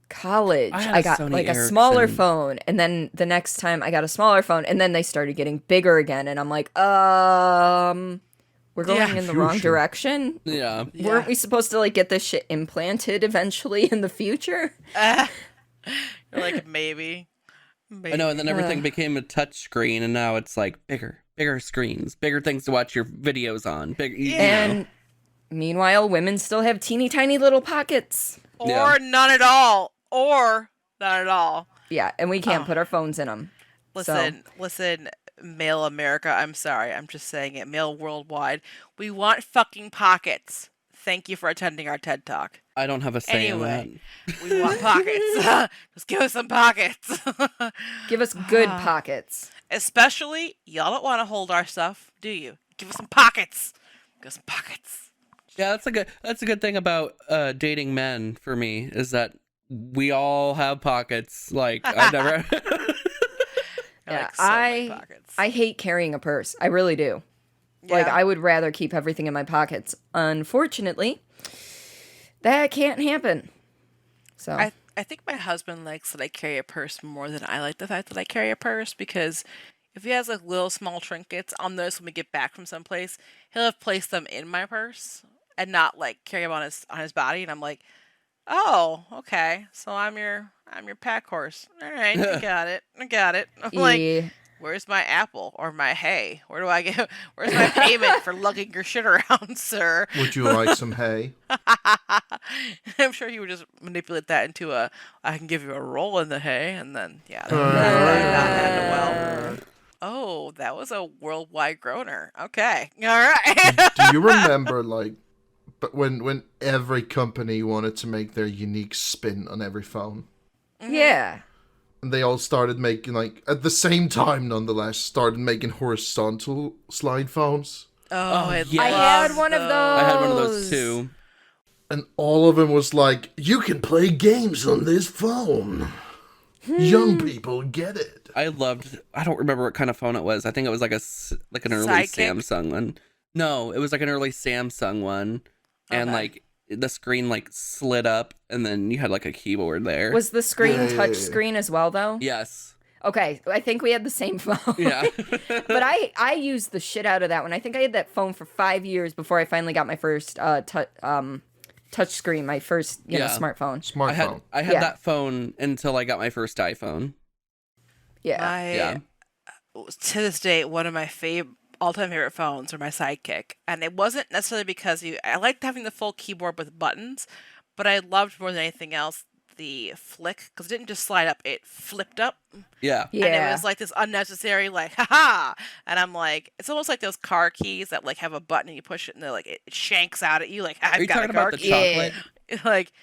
college, I got like a smaller phone, and then the next time I got a smaller phone, and then they started getting bigger again, and I'm like, we're going in the wrong direction. Yeah. Weren't we supposed to like get this shit implanted eventually in the future? You're like, maybe. I know, and then everything became a touch screen, and now it's like bigger screens, bigger things to watch your videos on. And meanwhile, women still have teeny tiny little pockets. Or none at all. Yeah, and we can't put our phones in them. Listen, male America, I'm sorry, I'm just saying it, male worldwide, we want fucking pockets. Thank you for attending our TED Talk. I don't have a say in that. We want pockets. Just give us some pockets. Give us good pockets. Especially, y'all don't want to hold our stuff, do you? Give us some pockets. Give us some pockets. Yeah, that's a good thing about dating men for me, is that we all have pockets. Like, I never. Yeah, like, so many pockets. I hate carrying a purse. I really do. Yeah. Like, I would rather keep everything in my pockets. Unfortunately, that can't happen. So I think my husband likes that I carry a purse more than I like the fact that I carry a purse, because if he has like little small trinkets, I'll notice when we get back from someplace, he'll have placed them in my purse and not like carry them on his body, and I'm like, oh, okay, so I'm your pack horse. All right, I got it. I'm like, where's my apple or my hay? Where's my payment for lugging your shit around, sir? Would you like some hay? I'm sure he would just manipulate that into I can give you a roll in the hay, and then, yeah. Oh, that was a worldwide groaner. Okay. All right. Do you remember, like, but when every company wanted to make their unique spin on every phone? yeah. And they all started making, like, at the same time, nonetheless, started making horizontal slide phones. Oh, yeah. I had one of those. I had one of those too. And all of them was like, you can play games on this phone. Young people get it. I don't remember what kind of phone it was. I think it was like an early Sidekick? Samsung one. No, it was like an early Samsung one. And Okay. like the screen like slid up, and then you had like a keyboard there. Was the screen Yeah. touch screen as well, though? Yes. Okay, I think we had the same phone. Yeah. But I used the shit out of that one. I think I had that phone for 5 years before I finally got my first touch screen, my first Yeah. smartphone. Smartphone. I had Yeah. that phone until I got my first iPhone. Yeah. Yeah. To this day, one of my all-time favorite phones were my Sidekick, and it wasn't necessarily because I liked having the full keyboard with buttons, but I loved more than anything else the flick, because it didn't just slide up, it flipped up. Yeah. Yeah. And it was like this unnecessary, like, haha. And I'm like, it's almost like those car keys that like have a button and you push it and they're like, it shanks out at you. Like, Are I've you got talking a car about the key. chocolate? Like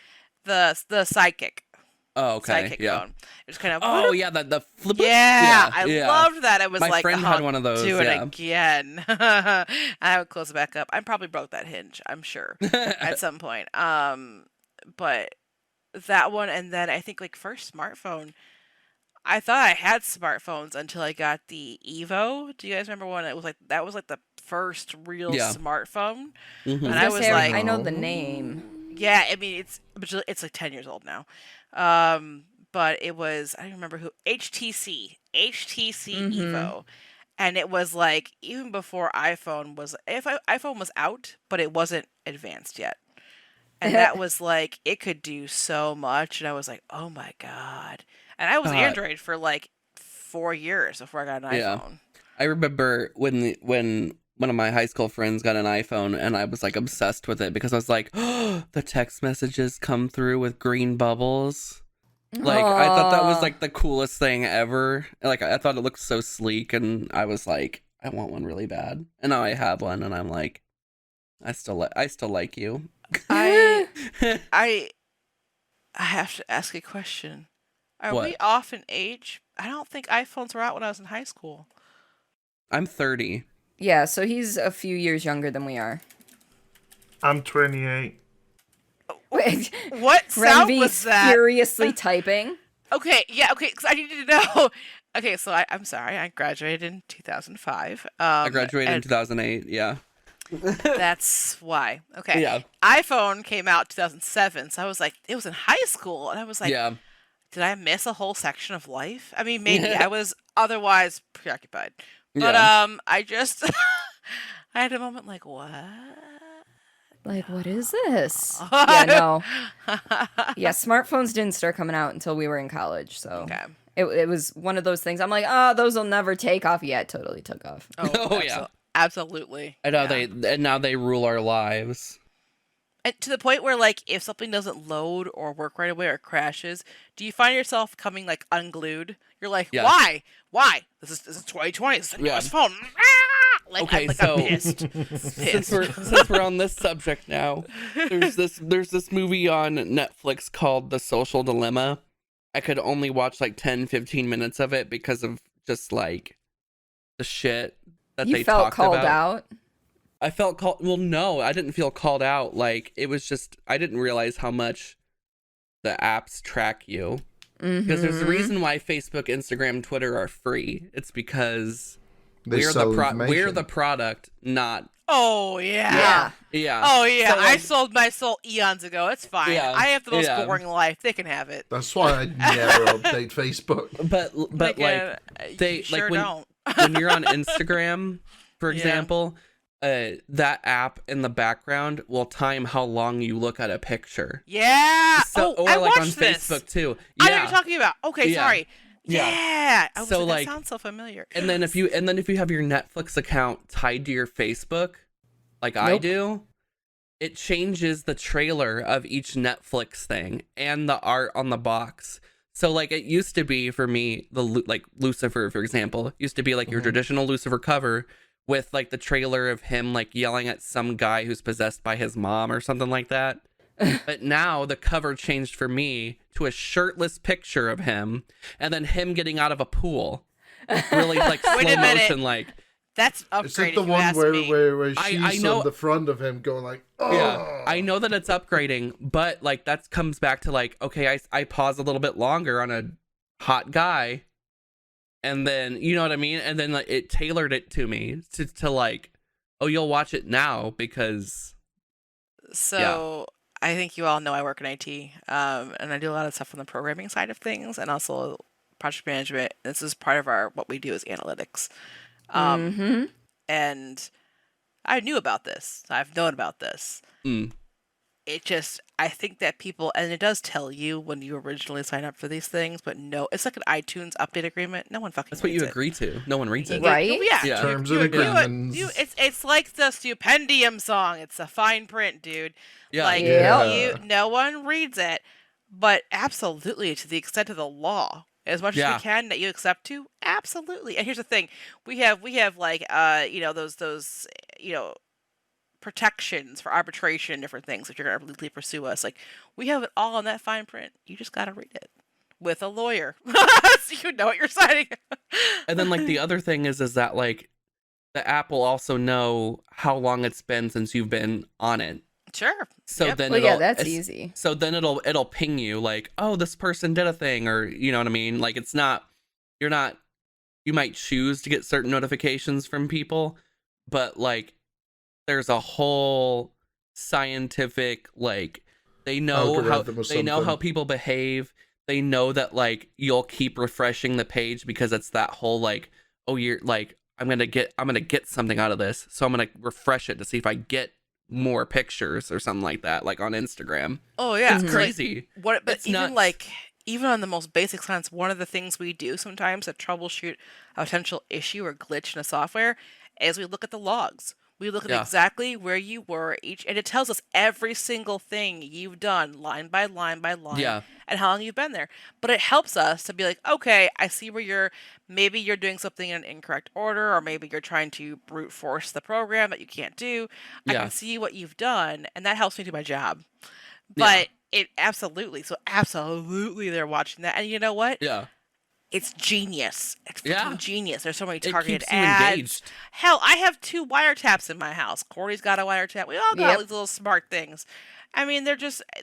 the Sidekick. Oh, okay. Sidekick Yeah. phone. It was kind of, Oh, yeah. The flip. yeah, I yeah. loved that. It was My like, friend had one of those, do it yeah. again. I would close it back up. I probably broke that hinge, I'm sure, at some point. But that one, and then I think like first smartphone, I thought I had smartphones until I got the Evo. Do you guys remember when it was like that was like the first real Yeah. smartphone? Mhm. And I was Say, like, I know the name. yeah, I mean it's like 10 years old now. But it was, I don't remember who, HTC Evo. And it was like even before iPhone was iPhone was out, but it wasn't advanced yet. And that was like, it could do so much. And I was like, oh my God. And I was Android for like 4 years before I got an Yeah. iPhone. I remember when one of my high school friends got an iPhone, and I was like obsessed with it because I was like, oh, the text messages come through with green bubbles. Like, I thought that was like the coolest thing ever. Like, I thought it looked so sleek, and I was like, I want one really bad. And now I have one, and I'm like, I still like you. I have to ask a question. Are What? we off in age? I don't think iPhones were out when I was in high school. I'm 30. Yeah, so he's a few years younger than we are. I'm 28. Wait, What sound Rhenvi was that? furiously typing. Okay, yeah, okay, because I need to know. Okay, so I'm sorry, I graduated in 2005. I graduated in and 2008. Yeah. that's why. Okay. Yeah. iPhone came out 2007, so I was like, it was in high school, and I was like, Yeah. did I miss a whole section of life? I mean, maybe I was otherwise preoccupied. But Yeah. I just I had a moment like, what? Like, what is this? Yeah, no. Yeah, smartphones didn't start coming out until we were in college, so Okay. it was one of those things. I'm like, oh, those will never take off. Yeah, it totally took off. Oh, yeah. Absolutely. I know Yeah. now they rule our lives. And to the point where, like, if something doesn't load or work right away or crashes, do you find yourself coming like unglued? You're like, Yeah. Why? This is 2020. This is the Yeah. newest phone. Like, Okay, I'm so- pissed. Since we're on this subject now, there's this movie on Netflix called The Social Dilemma. I could only watch like 10-15 minutes of it because of just like the shit that You they felt talked called about. out. I felt called. Well, no, I didn't feel called out. Like, it was just, I didn't realize how much the apps track you. Because there's a reason why Facebook, Instagram, Twitter are free. It's because They we're sell we're information. the product, not Oh, yeah. Yeah. yeah. Oh, yeah. So, I like, sold my soul eons ago. It's fine. Yeah, I have the most yeah. boring life. They can have it. That's why I never update Facebook. but like they you sure like when don't. when you're on Instagram, for Yeah. example, that app in the background will time how long you look at a picture. Yeah. So, oh, or I like on watched this. Facebook too. I know Yeah. what you're talking about. Okay, Yeah. sorry. Yeah. Yeah. I was So, like, like- that sounds so familiar. And then if you have your Netflix account tied to your Facebook, like I Nope. do, it changes the trailer of each Netflix thing and the art on the box. So like it used to be for me, like Lucifer, for example, used to be like your traditional Lucifer cover with like the trailer of him like yelling at some guy who's possessed by his mom or something like that. But now the cover changed for me to a shirtless picture of him and then him getting out of a pool. Really like slow Wait a minute. motion, like That's Is upgraded. it the if you one ask where, me. where I she's know- on the front of him going like, oh. yeah, I know that it's upgrading, but like that comes back to like, okay, I pause a little bit longer on a hot guy, and then you know what I mean, and then like it tailored it to me to like, oh, you'll watch it now because So I think you all know I work in IT, and I do a lot of stuff on the programming side of things, and also project management. This is part of what we do is analytics. And I knew about this. I've known about this. Mm. It just, I think that people, and it does tell you when you originally sign up for these things, but no, it's like an iTunes update agreement. No one fucking that's what reads you it. agree to. No one reads it. Right? Yeah. Yeah. Terms and agreements. It's like the Stupendium song. It's a fine print, dude. Yeah. Like Yeah. no one reads it, but absolutely to the extent of the law, as much as Yeah. we can that you accept to, absolutely. And here's the thing: we have like those protections for arbitration and different things if you're gonna legally pursue us. Like we have it all in that fine print. You just gotta read it with a lawyer, so you know what you're signing. And then like the other thing is that like the app will also know how long it's been since you've been on it. Sure. So Yep. then Well, yeah, it'll- that's it's- easy. So then it'll ping you like, oh, this person did a thing, or you know what I mean? Like it's not, you might choose to get certain notifications from people, but like there's a whole scientific, like they know Algorithm or how something. people behave. They know that like you'll keep refreshing the page because it's that whole like, oh, you're like, I'm gonna get something out of this, so I'm gonna refresh it to see if I get more pictures or something like that, like on Instagram. Oh yeah, It's like, crazy. But It's even nuts. even on the most basic sense, one of the things we do sometimes to troubleshoot a potential issue or glitch in a software, is we look at the logs. We look at Yeah. exactly where you were and it tells us every single thing you've done, line by line by line, Yeah. and how long you've been there. But it helps us to be like, okay, I see where maybe you're doing something in an incorrect order, or maybe you're trying to brute force the program that you can't do. I Yeah. can see what you've done, and that helps me do my job. Yeah. But absolutely they're watching that. And you know what? Yeah. It's genius. It's Yeah. fucking genius. There's so many It targeted keeps you ads. engaged. Hell, I have 2 wiretaps in my house. Cordi's got a wiretap. We all got Yep. these little smart things. I mean, they're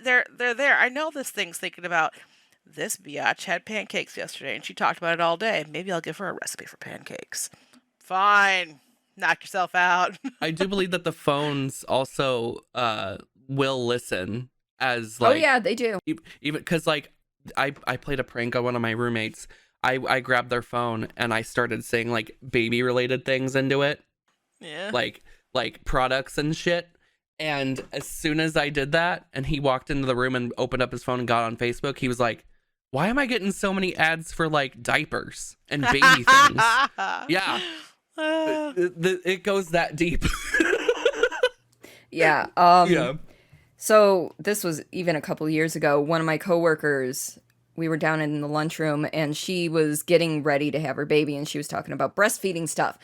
there. I know this thing's thinking about this biatch had pancakes yesterday and she talked about it all day. Maybe I'll give her a recipe for pancakes. Fine. Knock yourself out. I do believe that the phones also will listen as Oh like yeah, they do. even because like I played a prank on one of my roommates. I grabbed their phone and I started saying like baby related things into it, Yeah. like products and shit. And as soon as I did that and he walked into the room and opened up his phone and got on Facebook, he was like, why am I getting so many ads for like diapers and baby things? Yeah. It goes that deep. Yeah. Yeah. So this was even a couple years ago. One of my coworkers, we were down in the lunchroom and she was getting ready to have her baby and she was talking about breastfeeding stuff.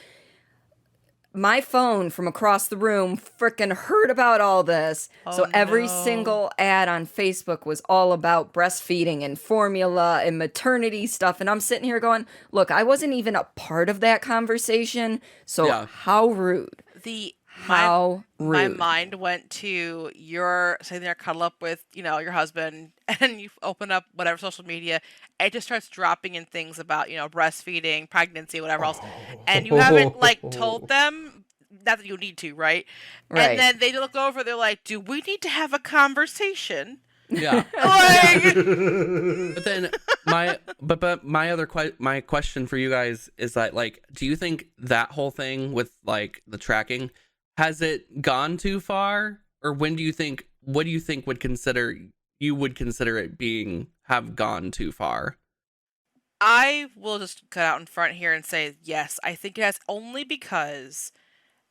My phone from across the room frickin' heard about all this. So every single ad on Facebook was all about breastfeeding and formula and maternity stuff. And I'm sitting here going, look, I wasn't even a part of that conversation. So Yeah. how rude. How My rude. mind went to you're sitting there cuddle up with, your husband and you open up whatever social media, and it just starts dropping in things about, breastfeeding, pregnancy, whatever else. And you haven't told them, not that you need to, right? Right. And then they look over, they're like, do we need to have a conversation? Yeah. Like, But then my question for you guys is that like, do you think that whole thing with like the tracking, has it gone too far, or what do you think you would consider it have gone too far? I will just cut out in front here and say yes. I think it has, only because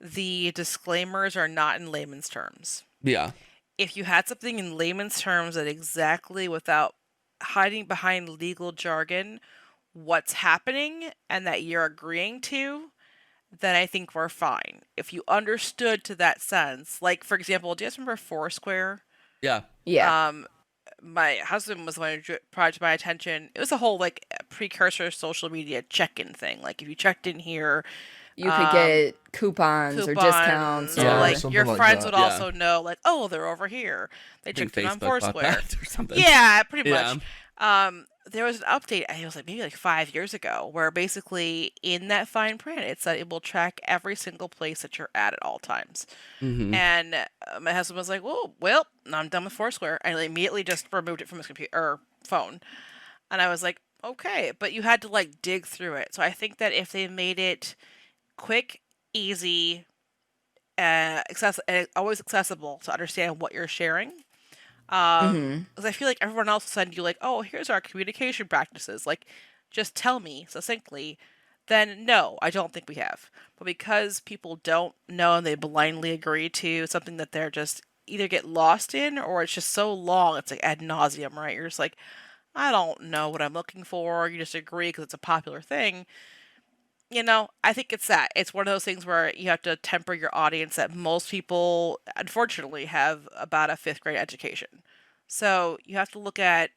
the disclaimers are not in layman's terms. Yeah. If you had something in layman's terms that exactly, without hiding behind legal jargon, what's happening and that you're agreeing to, then I think we're fine. If you understood to that sense, like for example, do you guys remember Foursquare? Yeah. Yeah. My husband was the one who brought it to my attention. It was a whole like precursor social media check-in thing. Like if you checked in here, You could get coupons or discounts. So Yeah, like something your like friends that. would also know, like, oh, they're over here. They I think checked in on Facebook bought Foursquare. that or something. Yeah, pretty Yeah. much. There was an update, I think it was like maybe like 5 years ago, where basically in that fine print it said it will track every single place that you're at all times. Mm-hmm. And my husband was like, well, I'm done with Foursquare. I immediately just removed it from his computer or phone. And I was like, okay, but you had to like dig through it. So I think that if they made it quick, easy, always accessible to understand what you're sharing. Because I feel like everyone else will send you like, oh, here's our communication practices. Like, just tell me succinctly. Then no, I don't think we have. But because people don't know and they blindly agree to something that they're just either get lost in, or it's just so long, it's like ad nauseum, right? You're just like, I don't know what I'm looking for. You just agree because it's a popular thing. I think it's that. It's one of those things where you have to temper your audience, that most people, unfortunately, have about a 5th grade education. So you have to look at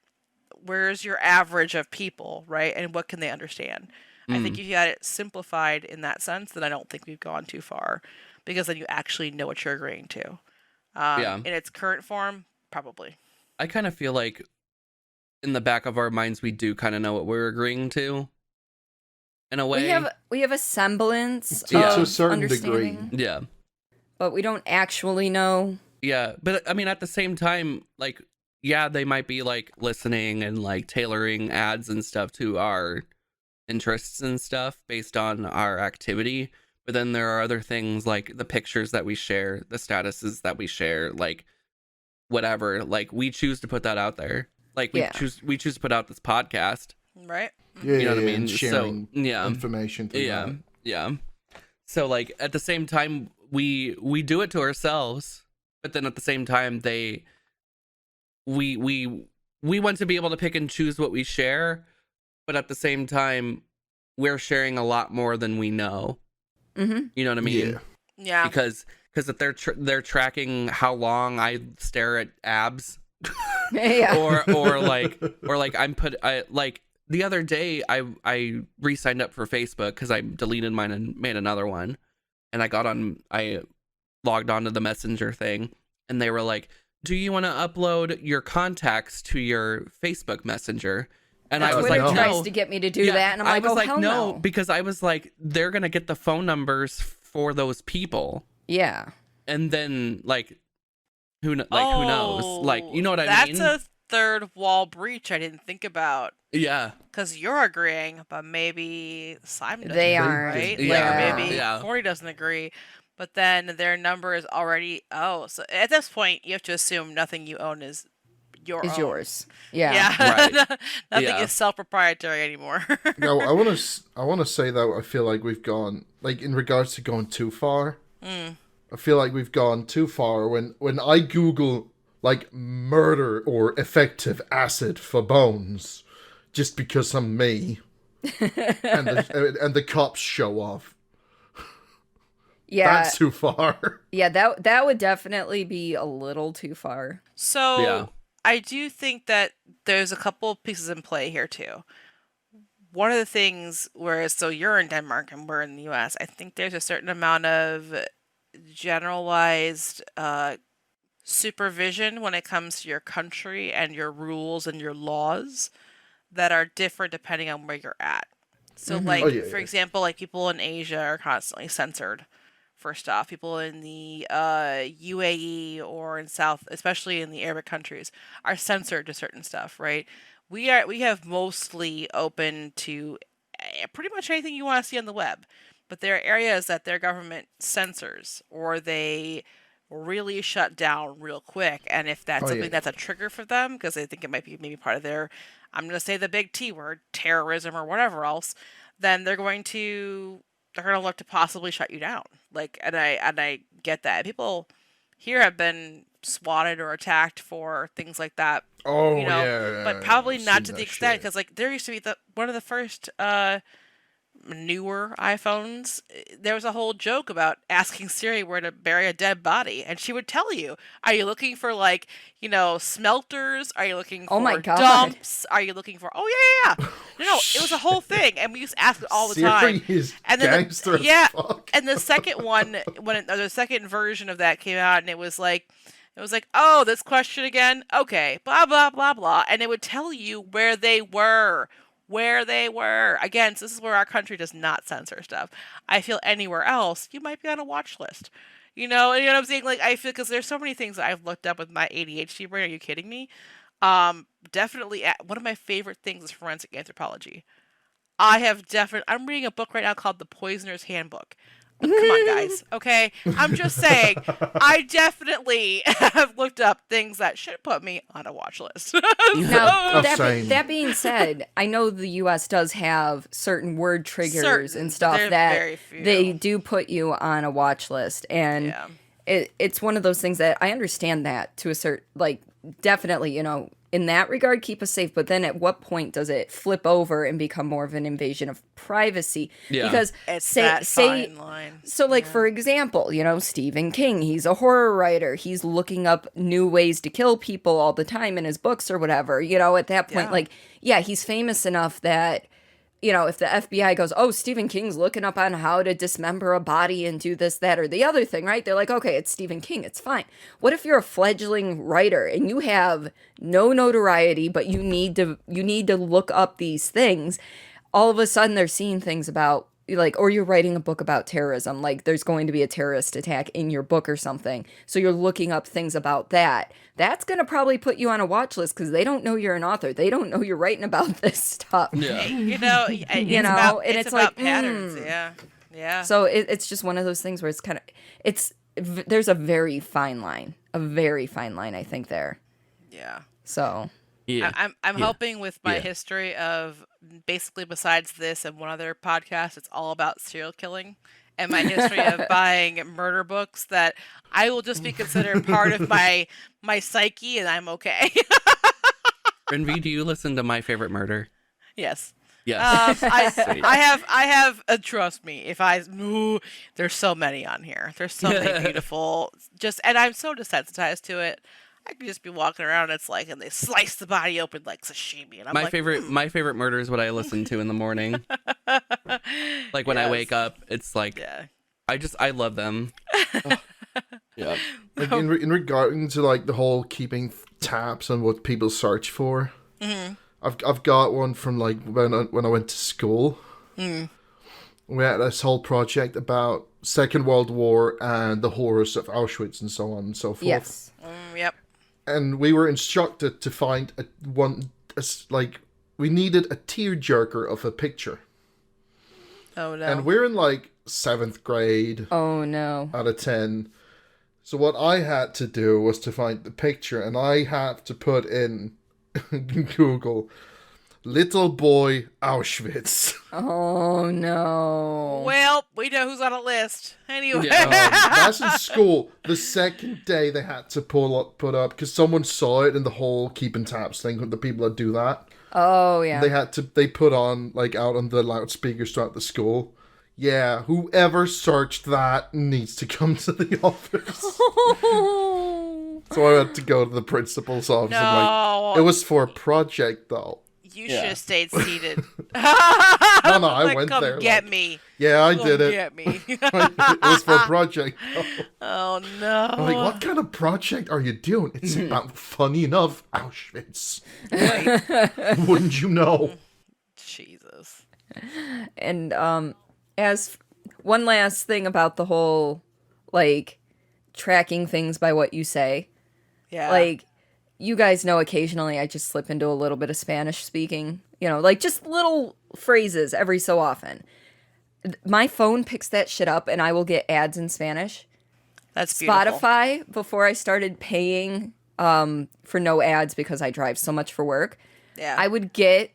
where's your average of people, right? And what can they understand? I think if you had it simplified in that sense, then I don't think we've gone too far, because then you actually know what you're agreeing to. Yeah. In its current form, probably. I kind of feel like in the back of our minds, we do kind of know what we're agreeing to. In a way. We have a semblance To a of certain degree. understanding, Yeah. but we don't actually know. Yeah. But I mean, at the same time, like, yeah, they might be like listening and like tailoring ads and stuff to our interests and stuff based on our activity. But then there are other things like the pictures that we share, the statuses that we share, like whatever. Like we choose to put that out there. Like we Yeah. choose to put out this podcast. Right? Yeah, You know what I yeah, mean? and sharing So, yeah. information through Yeah. that. Yeah. So like at the same time we do it to ourselves, but then at the same time we want to be able to pick and choose what we share, but at the same time we're sharing a lot more than we know. Mm-hmm. You know what I mean? Yeah. Yeah. Because if they're tracking how long I stare at abs, Yeah. or like like the other day I re-signed up for Facebook because I deleted mine and made another one, and I logged onto the messenger thing, and they were like, do you want to upload your contacts to your Facebook Messenger? And I was Twitter like, tries no. to get me to do that, and I'm like, I was oh, like, hell no. because I was like, they're gonna get the phone numbers for those people, Yeah. and then like, who knows? Like, you know what I mean? That's a third wall breach I didn't think about. Yeah. Because you're agreeing, but maybe Simon doesn't They agree, aren't. right? Yeah. Like maybe Yeah. Corey doesn't agree. But then their number is already so at this point you have to assume nothing you own is your Is own. yours. Yeah. Yeah. Right. Nothing Yeah. is self-proprietary anymore. No, I want to say that I feel like we've gone, like, in regards to going too far. I feel like we've gone too far when I Google like murder or effective acid for bones, just because I'm me, and the cops show off. Yeah. That's too far. Yeah, that would definitely be a little too far. So Yeah. I do think that there's a couple of pieces in play here too. One of the things, whereas so you're in Denmark and we're in the U.S., I think there's a certain amount of generalized supervision when it comes to your country and your rules and your laws that are different depending on where you're at. So, like, Oh, yeah, for yeah. example, like people in Asia are constantly censored for stuff. People in the UAE or in South, especially in the Arabic countries, are censored to certain stuff, right? We have mostly open to pretty much anything you want to see on the web, but there are areas that their government censors or they really shut down real quick. And if that's Oh, something yeah. that's a trigger for them, because they think it might be maybe part of their, I'm going to say the big T word, terrorism or whatever else, then they're going to look to possibly shut you down. Like, and I get that. People here have been swatted or attacked for things like that. Oh, You know, yeah. but probably I've not seen to the that extent, shit. because like there used to be one of the first newer iPhones, there was a whole joke about asking Siri where to bury a dead body, and she would tell you, are you looking for, like, you know, smelters? Are you looking Oh for my God. dumps? Are you looking for, oh yeah. No, it was a whole thing, and we used to ask it all the time. Siri is And then gangster yeah, as fuck. and the second one, the second version of that came out, and it was like, oh, this question again? Okay, blah, blah, blah, blah. And it would tell you where they were. Again, so this is where our country does not censor stuff. I feel anywhere else, you might be on a watch list. You know what I'm saying? Like, I feel, because there's so many things that I've looked up with my ADHD brain. Are you kidding me? Definitely, one of my favorite things is forensic anthropology. I'm reading a book right now called The Poisoner's Handbook. Come on, guys. Okay, I'm just saying. I definitely have looked up things that should put me on a watch list. Now, same. that being said, I know the U.S. does have certain word triggers Certain. and stuff They're that very few. they do put you on a watch list, and Yeah. it's one of those things that I understand that to a certain, like, definitely, you know, in that regard, keep us safe. But then at what point does it flip over and become more of an invasion of privacy? Yeah. Because It's say that say fine line. so, like, for example, you know, Stephen King, he's a horror writer. He's looking up new ways to kill people all the time in his books or whatever. You know, at that point, Yeah. like, yeah, he's famous enough that, you know, if the FBI goes, oh, Stephen King's looking up on how to dismember a body and do this, that, or the other thing, right? They're like, okay, it's Stephen King. It's fine. What if you're a fledgling writer and you have no notoriety, but you need to look up these things? All of a sudden, they're seeing things about, like, or you're writing a book about terrorism, like there's going to be a terrorist attack in your book or something. So you're looking up things about that. That's going to probably put you on a watch list because they don't know you're an author. They don't know you're writing about this stuff. Yeah. You know, You know, and it's about like, patterns. Yeah. So it's just one of those things where it's kind of, there's a very fine line, I think there. Yeah. So Yeah. I'm helping with my Yeah. history of basically, besides this and one other podcast, it's all about serial killing and my history of buying murder books that I will just be considered part of my psyche, and I'm okay. Rhenvi, do you listen to My Favorite Murder? Yes. Yes. Sweet. I have. Trust me. Ooh, there's so many on here. There's so many beautiful. And I'm so desensitized to it. I could just be walking around. And it's like, and they slice the body open like sashimi, and I'm like, My Favorite Murder is what I listen to in the morning. Like when I wake up, it's like, yeah. I love them. Oh, yeah. Like in regarding to like the whole keeping tabs on what people search for. Mm-hmm. I've got one from like when I went to school. Mm. We had this whole project about Second World War and the horrors of Auschwitz and so on and so forth. Yes. Yep. And we were instructed to find we needed a tearjerker of a picture. Oh no. And we're in like 7th grade Oh no. out of 10. So what I had to do was to find the picture, and I had to put in Google little boy Auschwitz. Oh no. Well, we know who's on a list. Anyway. Yeah. That's in school. The second day they had to put up because someone saw it in the whole keeping tabs thing with the people that do that. Oh yeah. They put on like out on the loudspeakers throughout the school. Yeah, whoever searched that needs to come to the office. So I had to go to the principal's office. I'm like, it was for a project though. You should have stayed seated. No, I Like, went come there. get like, me. Yeah, I Come did it. get me. It was for a project though. Oh no. I'm like, what kind of project are you doing? It's about, funny enough, Auschwitz. Wouldn't you know? Jesus. And as one last thing about the whole like tracking things by what you say. Yeah. Like, you guys know occasionally I just slip into a little bit of Spanish speaking, like just little phrases every so often. My phone picks that shit up and I will get ads in Spanish. That's beautiful. Spotify, before I started paying for no ads because I drive so much for work, Yeah. I would get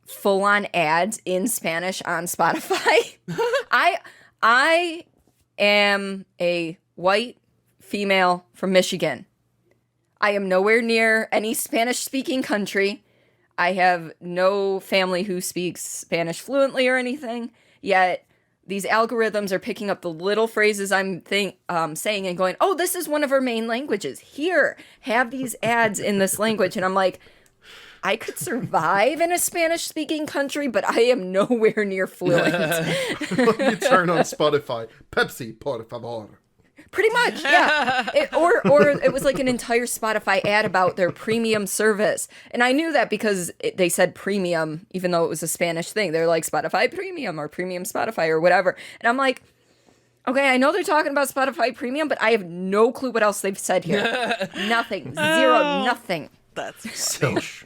full-on ads in Spanish on Spotify. I am a white female from Michigan. I am nowhere near any Spanish-speaking country. I have no family who speaks Spanish fluently or anything, yet these algorithms are picking up the little phrases I'm saying and going, oh, this is one of our main languages. Here, have these ads in this language. And I'm like, I could survive in a Spanish-speaking country, but I am nowhere near fluent. You turn on Spotify, Pepsi, por favor. Pretty much, yeah. Or it was like an entire Spotify ad about their premium service. And I knew that because they said premium, even though it was a Spanish thing. They're like Spotify Premium or Premium Spotify or whatever. And I'm like, okay, I know they're talking about Spotify Premium, but I have no clue what else they've said here. Nothing. Zero. Nothing. That's funny. Silch.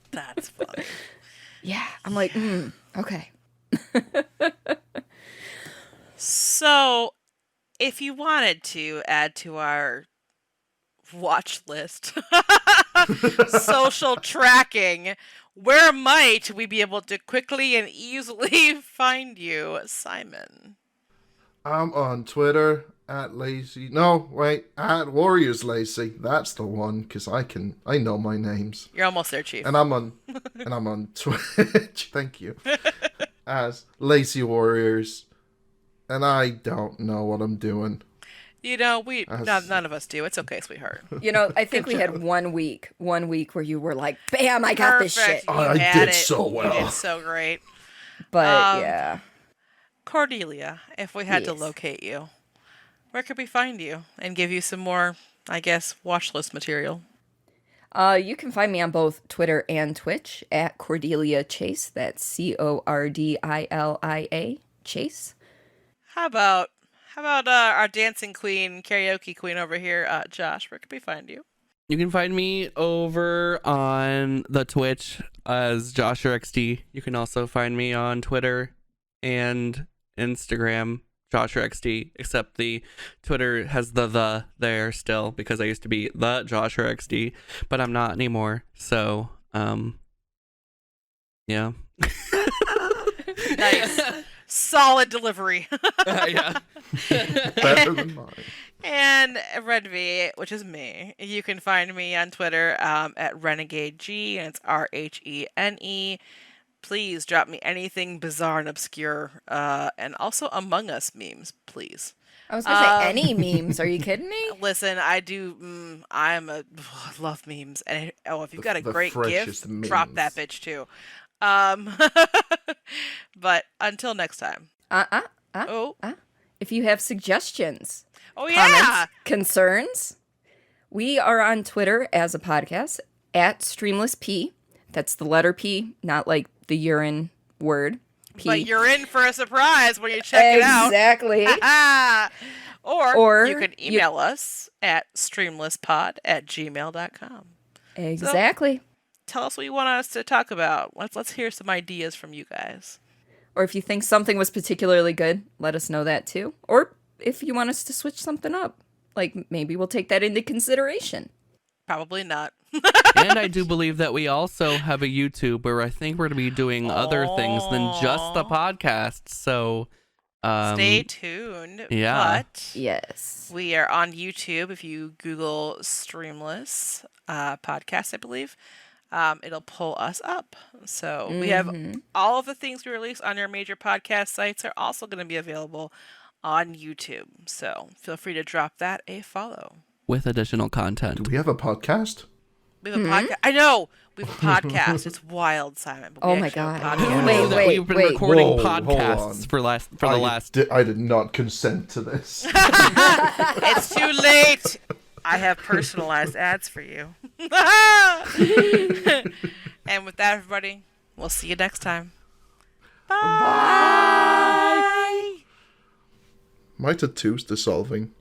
That's funny. Yeah. I'm like, okay. So, if you wanted to add to our watch list social tracking, where might we be able to quickly and easily find you, Simon? I'm on Twitter at Lazy. No, wait, at Warriors Lazy. That's the one because I know my names. You're almost there, Chief. And I'm on Twitch. Thank you. As Lazy Warriors, and I don't know what I'm doing. None of us do. It's okay, sweetheart. I think we had one week where you were like, bam, I got this shit. You I had did it. so well. You did so great. But yeah. Cordelia, if we had to Yes. locate you, where could we find you and give you some more, I guess, watch list material? You can find me on both Twitter and Twitch at Cordelia Chase. That's Cordilia Chase. How about our dancing queen, karaoke queen over here, Josh? Where could we find you? You can find me over on the Twitch as JosherXD. You can also find me on Twitter and Instagram, JosherXD, except the Twitter has the there still because I used to be the JosherXD, but I'm not anymore. So, yeah. Nice. solid delivery. Yeah. Better than mine. And Rhenvi, which is me. You can find me on Twitter at RenegadeG, and it's RHENE. Please drop me anything bizarre and obscure, and also Among Us memes, please. I was gonna say any memes. Are you kidding me? Listen, I do. I love memes, and if you've got a The great freshest GIF, drop that memes. bitch too. But until next time. Oh, If you have suggestions, oh yeah. comments, concerns, we are on Twitter as a podcast at Streamless P. That's the letter P, not like the urine word. P. But you're in for a surprise when you check it out. Exactly. Or you can email us at streamlesspod@gmail.com. Exactly. Tell us what you want us to talk about. Let's hear some ideas from you guys. Or if you think something was particularly good, let us know that too. Or if you want us to switch something up, like maybe we'll take that into consideration. Probably not. And I do believe that we also have a YouTube where I think we're going to be doing other things than just the podcast. So stay tuned. Yeah. But Yes. we are on YouTube. If you Google Streamless podcast, I believe, it'll pull us up. So we have all of the things we release on your major podcast sites are also going to be available on YouTube. So feel free to drop that a follow. with additional content. Do we have a podcast? We have a podcast. I know. We have a podcast. It's wild, Simon. But we Oh my actually have a God. podcast. Wait, That we've been recording Whoa, hold on. podcasts for the last. I did not consent to this. It's too late. I have personalized ads for you. And with that, everybody, we'll see you next time. Bye. My tattoo's dissolving.